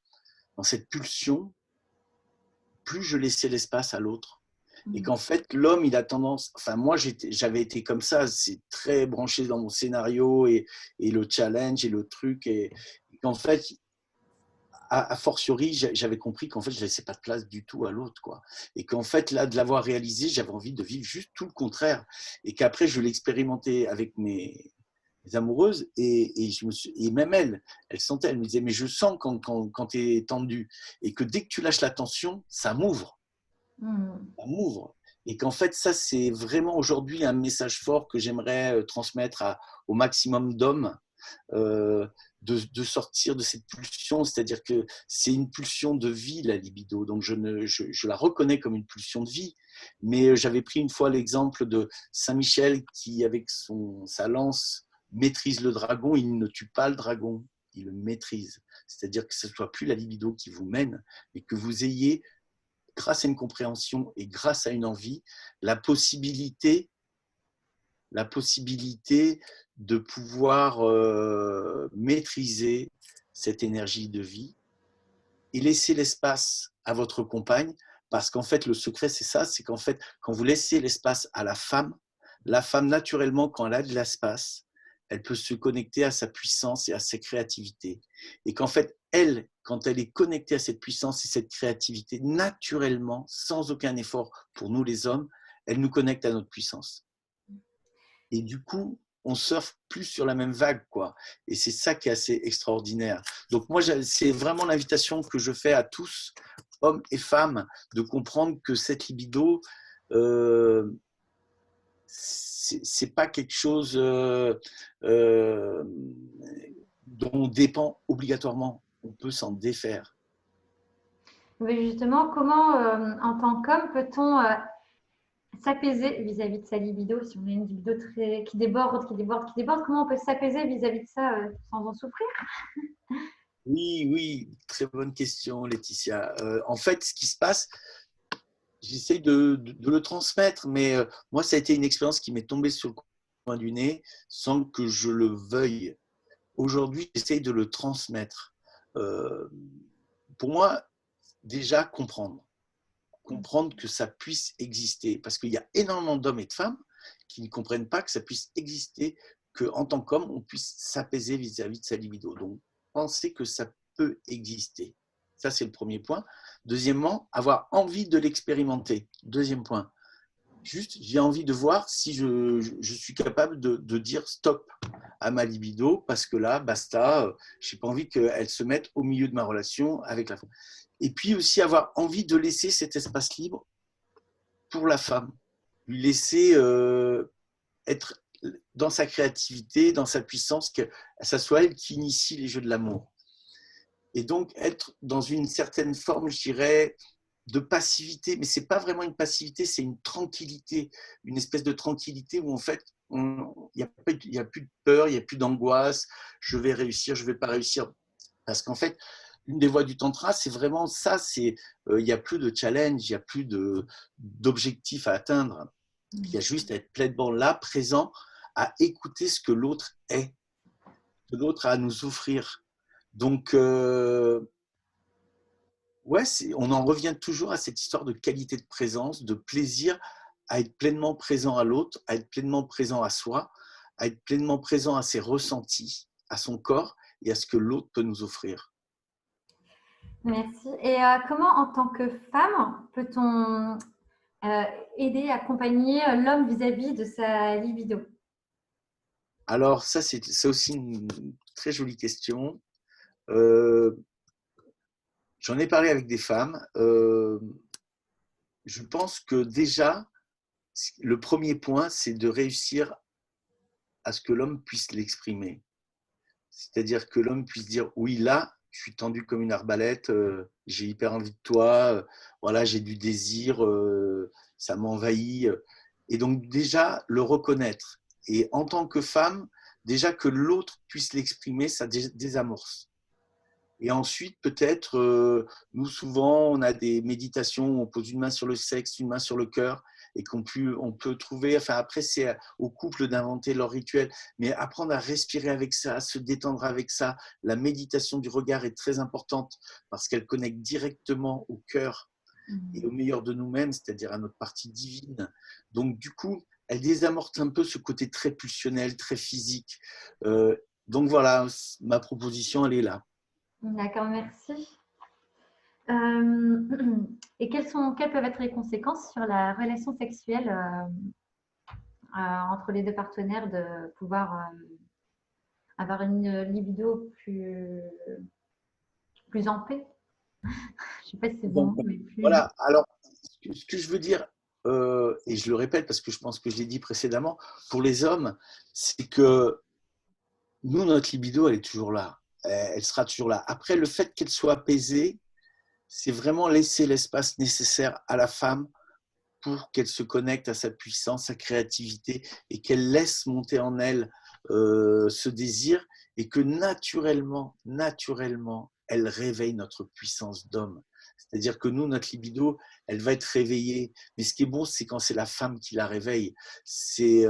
cette pulsion, plus je laissais l'espace à l'autre. Et qu'en fait, l'homme, il a tendance… Enfin, moi, j'avais été comme ça, c'est très branché dans mon scénario et le challenge et le truc. Et qu'en fait, a fortiori, j'avais compris qu'en fait, je ne laissais pas de place du tout à l'autre, quoi. Et qu'en fait, là, de l'avoir réalisé, j'avais envie de vivre juste tout le contraire. Et qu'après, je l'ai expérimenté avec mes amoureuses et même elle sentait, elle me disait, mais je sens quand tu es tendu et que dès que tu lâches la tension, ça m'ouvre. Ça m'ouvre. Et qu'en fait, ça, c'est vraiment aujourd'hui un message fort que j'aimerais transmettre au maximum d'hommes. De sortir de cette pulsion, c'est-à-dire que c'est une pulsion de vie, la libido, donc je la reconnais comme une pulsion de vie, mais j'avais pris une fois l'exemple de Saint-Michel qui, avec sa lance, maîtrise le dragon, il ne tue pas le dragon, il le maîtrise, c'est-à-dire que ce ne soit plus la libido qui vous mène, mais que vous ayez, grâce à une compréhension et grâce à une envie, la possibilité de pouvoir maîtriser cette énergie de vie et laisser l'espace à votre compagne, parce qu'en fait, le secret, c'est ça, c'est qu'en fait, quand vous laissez l'espace à la femme naturellement, quand elle a de l'espace, elle peut se connecter à sa puissance et à sa créativité. Et qu'en fait, elle, quand elle est connectée à cette puissance et cette créativité, naturellement, sans aucun effort pour nous les hommes, elle nous connecte à notre puissance. Et du coup, on surfe plus sur la même vague, quoi. Et c'est ça qui est assez extraordinaire. Donc moi, c'est vraiment l'invitation que je fais à tous, hommes et femmes, de comprendre que cette libido, c'est pas quelque chose dont on dépend obligatoirement. On peut s'en défaire. Mais justement, comment, en tant qu'homme, peut-on s'apaiser vis-à-vis de sa libido, si on a une libido qui déborde, comment on peut s'apaiser vis-à-vis de ça sans en souffrir? Oui, très bonne question, Laetitia. En fait, ce qui se passe, j'essaie de le transmettre, mais moi, ça a été une expérience qui m'est tombée sur le coin du nez sans que je le veuille. Aujourd'hui, j'essaie de le transmettre. Pour moi, déjà, comprendre que ça puisse exister. Parce qu'il y a énormément d'hommes et de femmes qui ne comprennent pas que ça puisse exister, qu'en tant qu'homme, on puisse s'apaiser vis-à-vis de sa libido. Donc, penser que ça peut exister. Ça, c'est le premier point. Deuxièmement, avoir envie de l'expérimenter. Deuxième point. Juste, j'ai envie de voir si je suis capable de dire stop à ma libido parce que là, basta, je n'ai pas envie qu'elle se mette au milieu de ma relation avec la femme. Et puis aussi avoir envie de laisser cet espace libre pour la femme. Lui laisser être dans sa créativité, dans sa puissance, que ça soit elle qui initie les jeux de l'amour. Et donc être dans une certaine forme, je dirais, de passivité, mais ce n'est pas vraiment une passivité, c'est une tranquillité, une espèce de tranquillité où en fait, il n'y a plus de peur, il n'y a plus d'angoisse, je vais réussir, je ne vais pas réussir. Parce qu'en fait, une des voies du tantra, c'est vraiment ça, il n'y a plus de challenge, il n'y a plus d'objectif à atteindre. Il y a juste à être pleinement là, présent, à écouter ce que l'autre est, ce que l'autre a à nous offrir. Donc, ouais, on en revient toujours à cette histoire de qualité de présence, de plaisir à être pleinement présent à l'autre, à être pleinement présent à soi, à être pleinement présent à ses ressentis, à son corps et à ce que l'autre peut nous offrir. Merci. Et comment, en tant que femme, peut-on euh, aider, accompagner l'homme vis-à-vis de sa libido? Alors, ça, c'est aussi une très jolie question. Euh, J'en ai parlé avec des femmes. Je pense que déjà, le premier point, c'est de réussir à ce que l'homme puisse l'exprimer. C'est-à-dire que l'homme puisse dire oui, là, je suis tendu comme une arbalète, j'ai hyper envie de toi, voilà, j'ai du désir, ça m'envahit. Et donc déjà, le reconnaître. Et en tant que femme, déjà que l'autre puisse l'exprimer, ça désamorce. Et ensuite, peut-être, nous, souvent, on a des méditations où on pose une main sur le sexe, une main sur le cœur, et on peut trouver, enfin, après, c'est au couple d'inventer leur rituel, mais apprendre à respirer avec ça, à se détendre avec ça. La méditation du regard est très importante parce qu'elle connecte directement au cœur et au meilleur de nous-mêmes, c'est-à-dire à notre partie divine. Donc, du coup, elle désamorce un peu ce côté très pulsionnel, très physique. Donc, voilà, ma proposition, elle est là. D'accord, merci. Et quelles peuvent être les conséquences sur la relation sexuelle entre les deux partenaires de pouvoir avoir une libido plus en paix? Je ne sais pas si c'est bon, Donc, mais plus. voilà. Alors, ce que je veux dire, et je le répète parce que je pense que je l'ai dit précédemment, pour les hommes, c'est que nous, notre libido, elle est toujours là. Elle sera toujours là. Après, le fait qu'elle soit apaisée, c'est vraiment laisser l'espace nécessaire à la femme pour qu'elle se connecte à sa puissance, sa créativité et qu'elle laisse monter en elle ce désir et que naturellement, elle réveille notre puissance d'homme. C'est-à-dire que nous, notre libido, elle va être réveillée. Mais ce qui est bon, c'est quand c'est la femme qui la réveille. C'est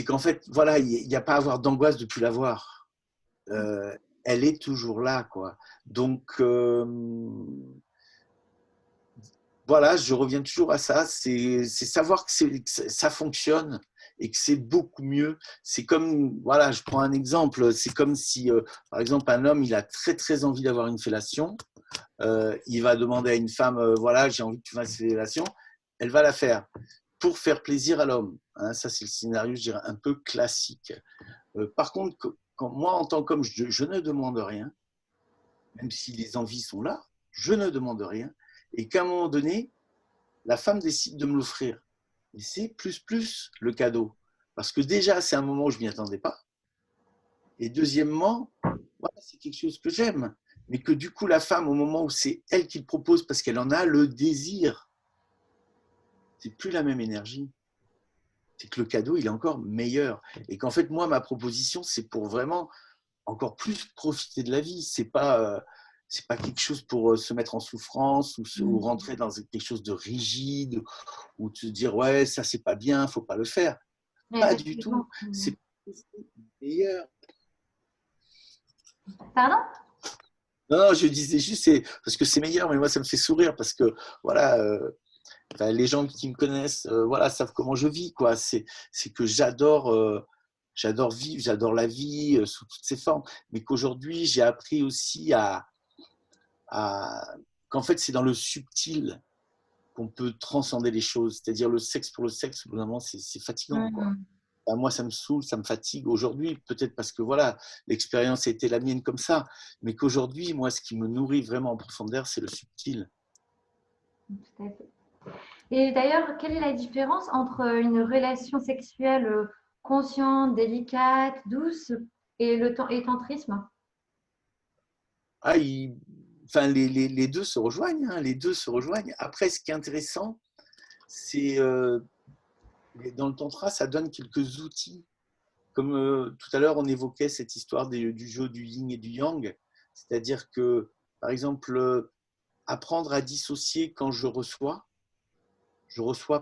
qu'en fait, voilà, il n'y a pas à avoir d'angoisse de ne plus la voir. Euh, Elle est toujours là, quoi. Donc, voilà, je reviens toujours à ça, c'est savoir que ça fonctionne et que c'est beaucoup mieux. C'est comme, voilà, je prends un exemple, c'est comme si, par exemple, un homme, il a très très envie d'avoir une fellation, il va demander à une femme, voilà, j'ai envie que tu fasses une fellation, elle va la faire pour faire plaisir à l'homme. Hein, ça, c'est le scénario, je dirais, un peu classique. Par contre, quand moi, en tant qu'homme, je ne demande rien, même si les envies sont là, je ne demande rien, et qu'à un moment donné, la femme décide de me l'offrir. Et c'est plus le cadeau. Parce que déjà, c'est un moment où je ne m'y attendais pas. Et deuxièmement, voilà, c'est quelque chose que j'aime. Mais que du coup, la femme, au moment où c'est elle qui le propose, parce qu'elle en a le désir, c'est plus la même énergie. C'est que le cadeau, il est encore meilleur. Et qu'en fait, moi, ma proposition, c'est pour vraiment encore plus profiter de la vie. C'est pas quelque chose pour se mettre en souffrance ou rentrer dans quelque chose de rigide ou te dire ouais, ça c'est pas bien, faut pas le faire. Pas du Effectivement. tout. C'est meilleur. Pardon? Non, non, je disais juste c'est parce que c'est meilleur, mais moi ça me fait sourire parce que voilà, enfin, les gens qui me connaissent, voilà, savent comment je vis quoi. C'est que j'adore vivre, j'adore la vie sous toutes ses formes, mais qu'aujourd'hui j'ai appris aussi à qu'en fait c'est dans le subtil qu'on peut transcender les choses. C'est-à-dire le sexe pour le sexe, au bout d'un moment, c'est fatigant quoi. Ben, moi, ça me saoule, ça me fatigue aujourd'hui, peut-être parce que voilà, l'expérience a été la mienne comme ça, mais qu'aujourd'hui, moi, ce qui me nourrit vraiment en profondeur, c'est le subtil. Tout à fait. Et d'ailleurs, quelle est la différence entre une relation sexuelle consciente, délicate, douce et le tantrisme? Ah, enfin, les deux se rejoignent, hein, les deux se rejoignent. Après, ce qui est intéressant, c'est dans le tantra, ça donne quelques outils. Comme tout à l'heure, on évoquait cette histoire du jeu du yin et du yang, c'est-à-dire que, par exemple, apprendre à dissocier quand je reçois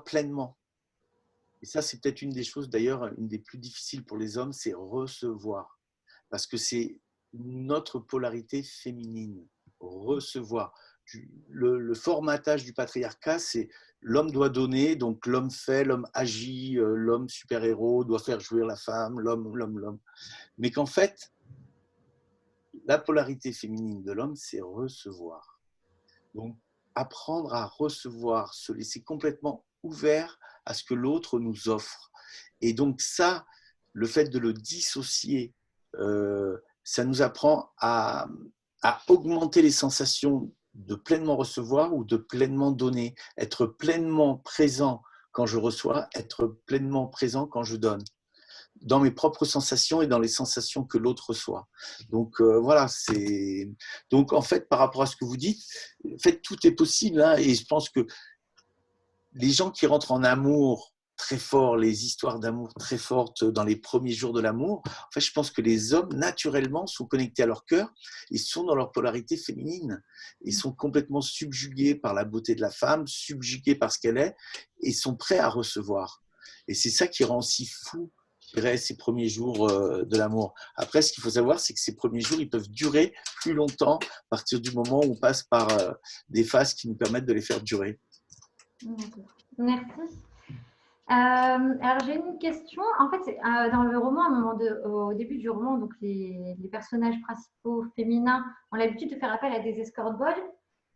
pleinement. Et ça, c'est peut-être une des choses, d'ailleurs, une des plus difficiles pour les hommes, c'est recevoir. Parce que c'est notre polarité féminine, recevoir. Le formatage du patriarcat, c'est l'homme doit donner, donc l'homme fait, l'homme agit, l'homme super-héros doit faire jouir la femme, l'homme. Mais qu'en fait, la polarité féminine de l'homme, c'est recevoir. Donc, apprendre à recevoir, se laisser complètement ouvert à ce que l'autre nous offre. Et donc ça, le fait de le dissocier, ça nous apprend à augmenter les sensations de pleinement recevoir ou de pleinement donner, être pleinement présent quand je reçois, être pleinement présent quand je donne, dans mes propres sensations et dans les sensations que l'autre reçoit. Donc voilà, c'est donc en fait par rapport à ce que vous dites, en fait tout est possible, hein, et je pense que les gens qui rentrent en amour très fort, les histoires d'amour très fortes dans les premiers jours de l'amour, en fait, je pense que les hommes, naturellement, sont connectés à leur cœur et sont dans leur polarité féminine. Ils sont complètement subjugués par la beauté de la femme, subjugués par ce qu'elle est, et sont prêts à recevoir. Et c'est ça qui rend si fou, je dirais, ces premiers jours de l'amour. Après, ce qu'il faut savoir, c'est que ces premiers jours, ils peuvent durer plus longtemps à partir du moment où on passe par des phases qui nous permettent de les faire durer. Merci. Alors j'ai une question. En fait, dans le roman, au début du roman, donc les personnages principaux féminins ont l'habitude de faire appel à des escort boys.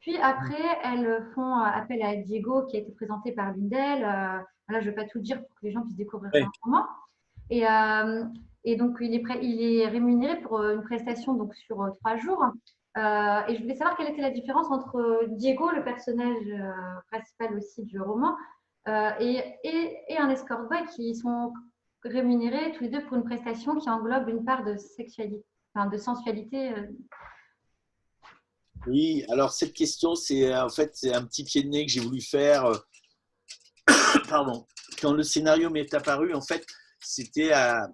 Puis après, elles font appel à Diego, qui a été présenté par l'une d'elles. Là, je ne vais pas tout dire pour que les gens puissent découvrir Oui. le roman. Et donc, il est rémunéré pour une prestation donc, sur 3 jours. Et je voulais savoir quelle était la différence entre Diego, le personnage principal aussi du roman, et un escort boy qui sont rémunérés tous les deux pour une prestation qui englobe une part de sexualité, enfin de sensualité. Oui, alors cette question, c'est en fait c'est un petit pied de nez que j'ai voulu faire. Pardon. Quand le scénario m'est apparu, en fait, c'était à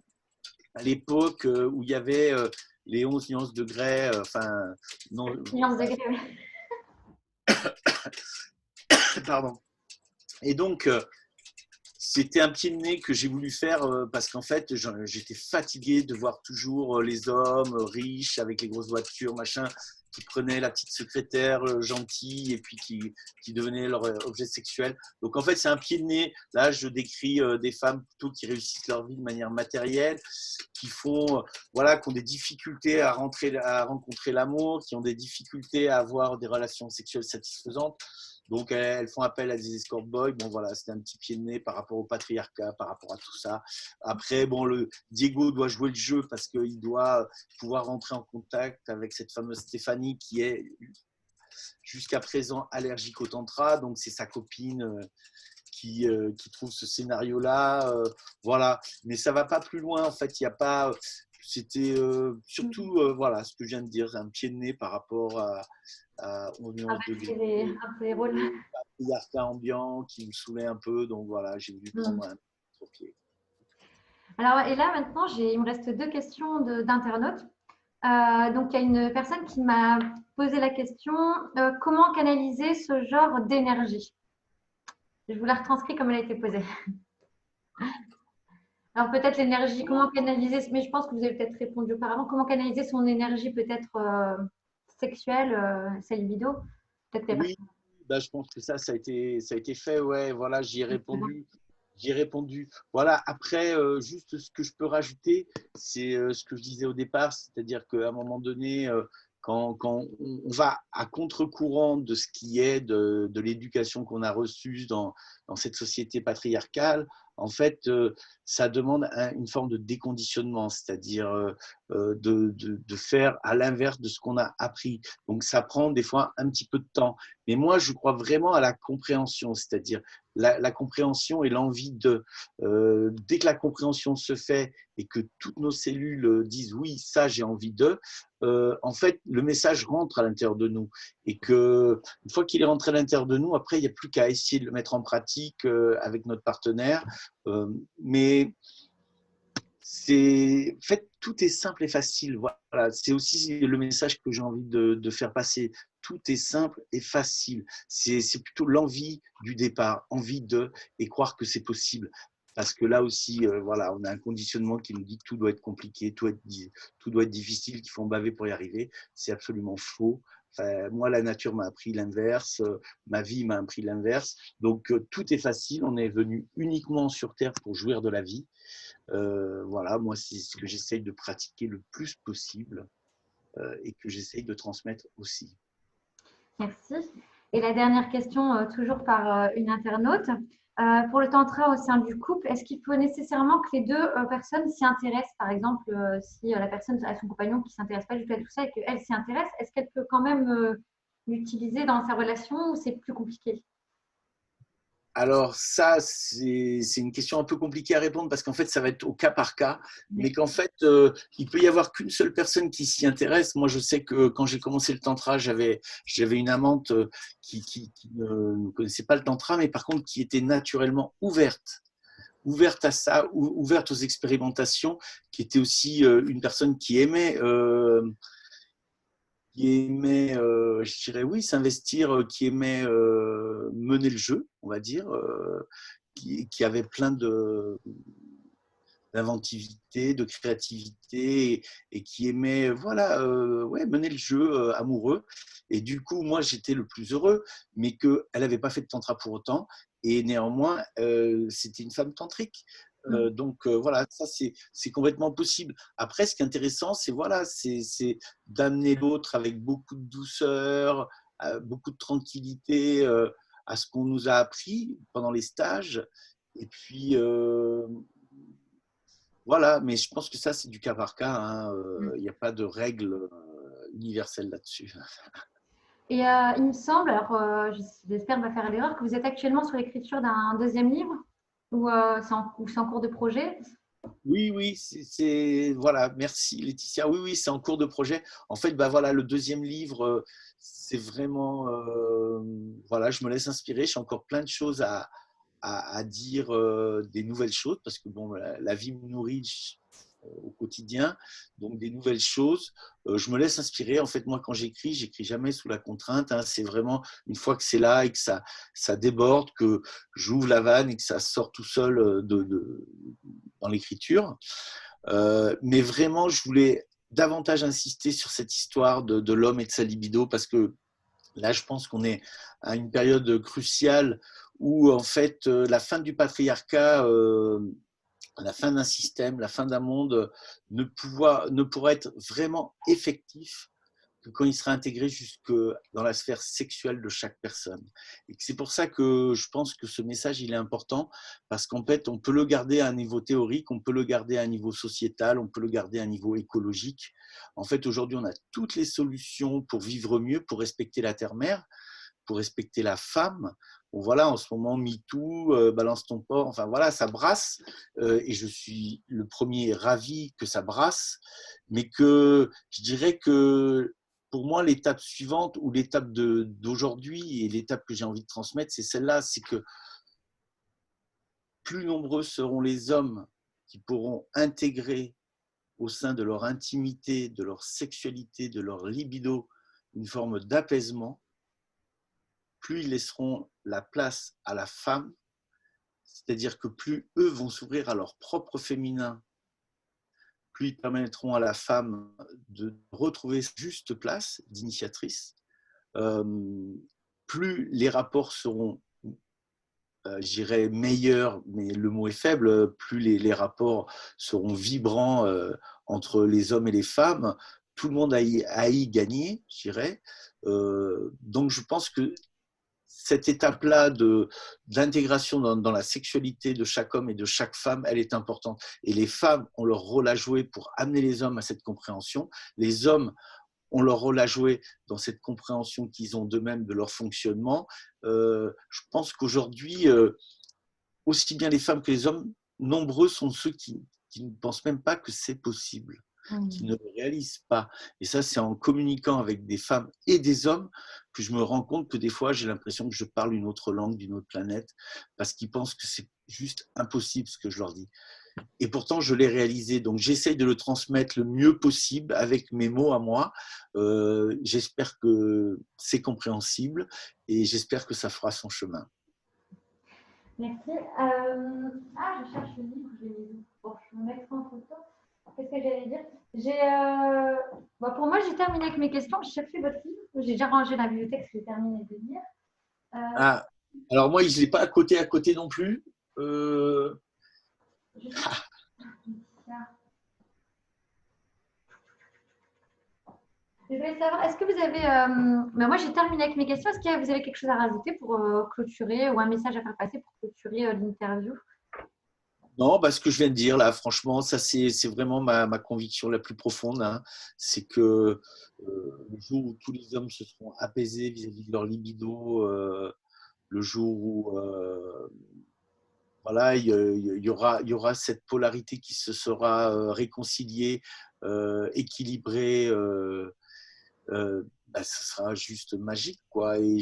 l'époque où il y avait les 11 nuances de Grey. Enfin, non. Nuance de gré, Pardon. Et donc, c'était un pied de nez que j'ai voulu faire parce qu'en fait, j'étais fatigué de voir toujours les hommes riches avec les grosses voitures, machin, qui prenaient la petite secrétaire gentille et puis qui devenaient leur objet sexuel. Donc en fait, c'est un pied de nez. Là, je décris des femmes plutôt qui réussissent leur vie de manière matérielle, qui font, voilà, qui ont des difficultés à rencontrer l'amour, qui ont des difficultés à avoir des relations sexuelles satisfaisantes. Donc, elles font appel à des escort boys. Bon, voilà, c'était un petit pied de nez par rapport au patriarcat, par rapport à tout ça. Après, bon, Diego doit jouer le jeu parce qu'il doit pouvoir rentrer en contact avec cette fameuse Stéphanie qui est jusqu'à présent allergique au tantra. Donc, c'est sa copine qui trouve ce scénario-là. Voilà. Mais ça ne va pas plus loin. En fait, il n'y a pas. C'était surtout, voilà, ce que je viens de dire, un pied de nez par rapport aux nuances de gris, un peu les rôles. patriarcat ambiant qui me saoulait un peu. Donc voilà, j'ai voulu prendre un pied. Alors, et là, maintenant, il me reste 2 questions d'internautes. Donc, il y a une personne qui m'a posé la question comment canaliser ce genre d'énergie? Je vous la retranscris comme elle a été posée. Alors, peut-être l'énergie, comment canaliser, mais je pense que vous avez peut-être répondu auparavant, comment canaliser son énergie peut-être sexuelle, sa libido? Peut-être qu'il y a Oui, bah, je pense que ça a été fait. Ouais, voilà, j'y ai répondu. J'y ai répondu. Voilà, après, juste ce que je peux rajouter, c'est ce que je disais au départ, c'est-à-dire qu'à un moment donné, quand on va à contre-courant de ce qui est de l'éducation qu'on a reçue dans cette société patriarcale, en fait, ça demande une forme de déconditionnement, c'est-à-dire de faire à l'inverse de ce qu'on a appris. Donc, ça prend des fois un petit peu de temps. Mais moi, je crois vraiment à la compréhension, c'est-à-dire la compréhension et l'envie de. Dès que la compréhension se fait et que toutes nos cellules disent oui, ça j'ai envie de, en fait, le message rentre à l'intérieur de nous. Et que une fois qu'il est rentré à l'intérieur de nous, après, il n'y a plus qu'à essayer de le mettre en pratique avec notre partenaire. Mais en fait, tout est simple et facile. Voilà, c'est aussi le message que j'ai envie de faire passer. Tout est simple et facile. C'est plutôt l'envie du départ, envie de, et croire que c'est possible. Parce que là aussi, voilà, on a un conditionnement qui nous dit que tout doit être compliqué, tout doit être difficile, qu'il faut en baver pour y arriver. C'est absolument faux. Enfin, moi, la nature m'a appris l'inverse, ma vie m'a appris l'inverse. Donc, tout est facile. On est venu uniquement sur Terre pour jouir de la vie. Voilà, moi, c'est ce que j'essaye de pratiquer le plus possible et que j'essaye de transmettre aussi. Merci. Et la dernière question, toujours par une internaute. Pour le tantra au sein du couple, est-ce qu'il faut nécessairement que les deux personnes s'y intéressent? Par exemple, si la personne a son compagnon qui ne s'intéresse pas du tout à tout ça et qu'elle s'y intéresse, est-ce qu'elle peut quand même l'utiliser dans sa relation ou c'est plus compliqué? Alors ça, c'est une question un peu compliquée à répondre parce qu'en fait, ça va être au cas par cas, mais qu'en fait, il peut y avoir qu'une seule personne qui s'y intéresse. Moi, je sais que quand j'ai commencé le tantra, j'avais une amante qui ne connaissait pas le tantra, mais par contre qui était naturellement ouverte à ça, ouverte aux expérimentations, qui était aussi une personne qui aimait, je dirais oui, s'investir, qui aimait mener le jeu, on va dire, qui avait plein d'inventivité, de créativité et qui aimait voilà, ouais, mener le jeu amoureux. Et du coup, moi, j'étais le plus heureux, mais qu'elle n'avait pas fait de tantra pour autant. Et néanmoins, c'était une femme tantrique. Donc voilà, ça c'est complètement possible. Après, ce qui est intéressant, c'est voilà, c'est d'amener l'autre avec beaucoup de douceur, beaucoup de tranquillité à ce qu'on nous a appris pendant les stages. Et puis voilà, mais je pense que ça c'est du cas par cas. Hein. Il n'y a pas de règle universelle là-dessus. Et il me semble, alors j'espère ne pas faire l'erreur, que vous êtes actuellement sur l'écriture d'un deuxième livre ou c'est en cours de projet. Oui, oui, voilà, merci Laetitia. Oui, oui, c'est en cours de projet. En fait, bah voilà, le deuxième livre, c'est vraiment, voilà, je me laisse inspirer. J'ai encore plein de choses à dire, des nouvelles choses parce que bon, la vie me nourrit au quotidien, donc des nouvelles choses. Je me laisse inspirer. En fait, moi, quand j'écris jamais sous la contrainte. Hein. C'est vraiment une fois que c'est là et que ça déborde, que j'ouvre la vanne et que ça sort tout seul dans l'écriture. Mais vraiment, je voulais davantage insister sur cette histoire de l'homme et de sa libido parce que là, je pense qu'on est à une période cruciale où, en fait, la fin du patriarcat, la fin d'un système, la fin d'un monde ne pourra être vraiment effectif que quand il sera intégré jusque dans la sphère sexuelle de chaque personne. Et c'est pour ça que je pense que ce message, il est important, parce qu'en fait, on peut le garder à un niveau théorique, on peut le garder à un niveau sociétal, on peut le garder à un niveau écologique. En fait, aujourd'hui, on a toutes les solutions pour vivre mieux, pour respecter la terre-mère, pour respecter la femme. Bon, voilà, en ce moment, MeToo, balance ton porc, enfin voilà, ça brasse, et je suis le premier ravi que ça brasse, mais que je dirais que pour moi, l'étape suivante ou l'étape d'aujourd'hui et l'étape que j'ai envie de transmettre, c'est celle-là, c'est que plus nombreux seront les hommes qui pourront intégrer au sein de leur intimité, de leur sexualité, de leur libido, une forme d'apaisement, plus ils laisseront la place à la femme, c'est-à-dire que plus eux vont s'ouvrir à leur propre féminin, plus ils permettront à la femme de retrouver sa juste place d'initiatrice, euh, plus les rapports seront, je dirais, meilleurs, mais le mot est faible, plus les rapports seront vibrants entre les hommes et les femmes, tout le monde a y gagné, je dirais. Donc je pense que cette étape-là d'intégration dans la sexualité de chaque homme et de chaque femme, elle est importante. Et les femmes ont leur rôle à jouer pour amener les hommes à cette compréhension. Les hommes ont leur rôle à jouer dans cette compréhension qu'ils ont d'eux-mêmes de leur fonctionnement. Je pense qu'aujourd'hui, aussi bien les femmes que les hommes, nombreux sont ceux qui ne pensent même pas que c'est possible, qui ne le réalisent pas. Et ça, c'est en communiquant avec des femmes et des hommes que je me rends compte que des fois, j'ai l'impression que je parle une autre langue d'une autre planète, parce qu'ils pensent que c'est juste impossible ce que je leur dis. Et pourtant, je l'ai réalisé. Donc, j'essaye de le transmettre le mieux possible avec mes mots à moi. J'espère que c'est compréhensible et j'espère que ça fera son chemin. Merci. Je cherche le livre. Bon, je vais me mettre en photo. Qu'est-ce que j'allais dire? Pour moi, j'ai terminé avec mes questions. Je cherchais votre livre. J'ai déjà rangé la bibliothèque, j'ai terminé de lire. Ah, alors moi, je ne l'ai pas à côté non plus. Je voulais savoir, est-ce que vous avez, ben moi j'ai terminé avec mes questions, est-ce que vous avez quelque chose à rajouter pour clôturer ou un message à faire passer pour clôturer l'interview? Non, bah, ce que je viens de dire là, franchement, ça c'est vraiment ma conviction la plus profonde, hein. C'est que le jour où tous les hommes se seront apaisés vis-à-vis de leur libido, le jour où voilà, il y aura cette polarité qui se sera réconciliée, équilibrée, bah, ce sera juste magique, quoi. Et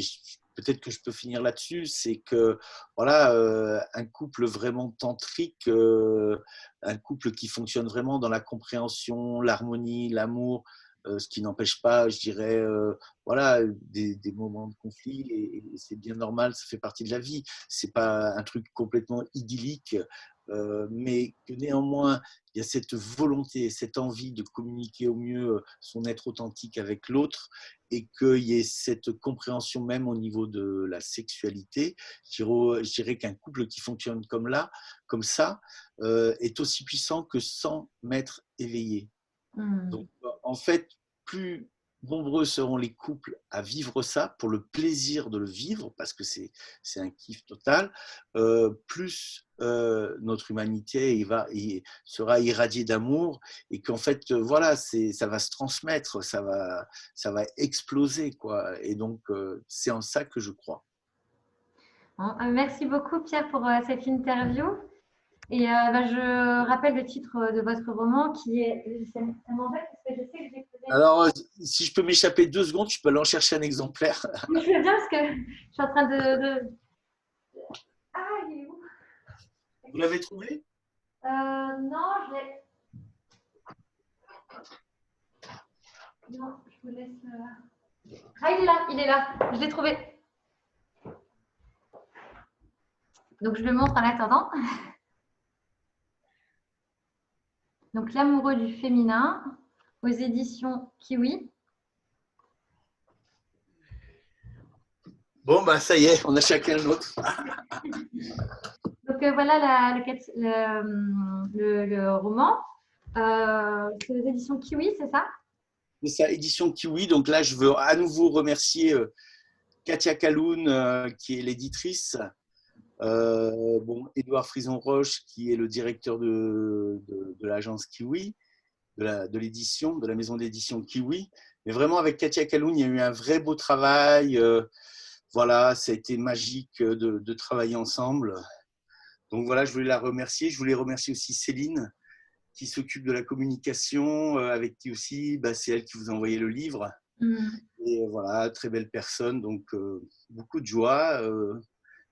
peut-être que je peux finir là-dessus, c'est que voilà, un couple vraiment tantrique, un couple qui fonctionne vraiment dans la compréhension, l'harmonie, l'amour, ce qui n'empêche pas, je dirais, voilà, des moments de conflit, et c'est bien normal, ça fait partie de la vie. C'est pas un truc complètement idyllique, mais que néanmoins il y a cette volonté, cette envie de communiquer au mieux son être authentique avec l'autre, et qu'il y ait cette compréhension même au niveau de la sexualité. Je dirais qu'un couple qui fonctionne comme ça, est aussi puissant que 100 mètres éveillés. Hmm. Donc, en fait, plus nombreux seront les couples à vivre ça pour le plaisir de le vivre, parce que c'est un kiff total, plus notre humanité il sera irradiée d'amour, et qu'en fait, voilà, ça va se transmettre, ça va exploser, quoi. Et donc, c'est en ça que je crois. Bon, merci beaucoup Pierre pour cette interview. Et ben, je rappelle le titre de votre roman qui est, ça m'embête parce que je sais que j'ai posé. Alors, si je peux m'échapper 2 secondes, je peux aller en chercher un exemplaire. Je fais bien parce que je suis en train Ah, il est où? Vous l'avez trouvé? Non, je l'ai. Non, je vous laisse. Ah, il est là, il est là. Je l'ai trouvé. Donc, je le montre en attendant. Donc, L'amoureux du féminin aux éditions Kiwi. Bon, bah ça y est, on a chacun le nôtre. Donc, voilà le roman. C'est aux éditions Kiwi, c'est ça? C'est ça, édition Kiwi. Donc là, je veux à nouveau remercier Katia Kaloun, qui est l'éditrice. Bon, Édouard Frison-Roche, qui est le directeur de l'agence Kiwi, de l'édition, de la maison d'édition Kiwi. Mais vraiment, avec Katia Kaloun, il y a eu un vrai beau travail. Voilà, ça a été magique de travailler ensemble. Donc voilà, je voulais la remercier. Je voulais remercier aussi Céline, qui s'occupe de la communication, avec qui aussi, bah, c'est elle qui vous a envoyé le livre. Et voilà, très belle personne, donc beaucoup de joie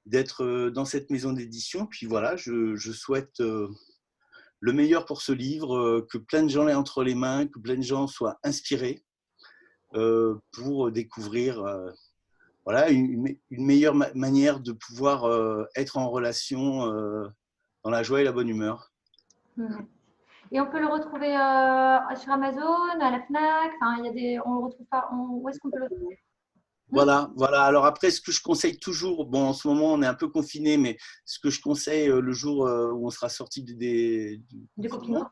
d'être dans cette maison d'édition. Puis voilà, je souhaite le meilleur pour ce livre, que plein de gens l'aient entre les mains, que plein de gens soient inspirés pour découvrir voilà, une meilleure manière de pouvoir être en relation dans la joie et la bonne humeur. Et on peut le retrouver sur Amazon, à la Fnac. Enfin, il y a on le retrouve pas. Où est-ce qu'on peut le trouver? Voilà, voilà. Alors après, ce que je conseille toujours, bon, en ce moment, on est un peu confiné, mais ce que je conseille le jour où on sera sorti du Du confinement, confinement.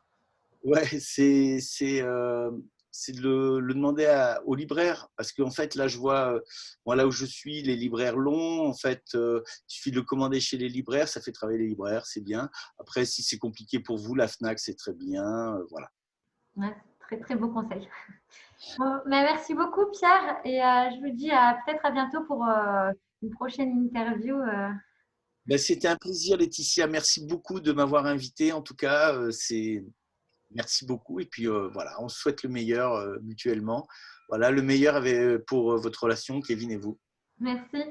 ouais, c'est de le demander aux libraires. Parce qu'en fait, là, je vois, moi, là où je suis, les libraires longs, en fait, il suffit de le commander chez les libraires, ça fait travailler les libraires, c'est bien. Après, si c'est compliqué pour vous, la Fnac, c'est très bien. Voilà. Ouais, très très beau conseil. Bon, mais merci beaucoup Pierre et je vous dis peut-être à bientôt pour une prochaine interview. Ben, c'était un plaisir, Laetitia. Merci beaucoup de m'avoir invité. En tout cas, merci beaucoup. Et puis voilà, on se souhaite le meilleur mutuellement. Voilà, le meilleur pour votre relation, Kevin et vous. Merci.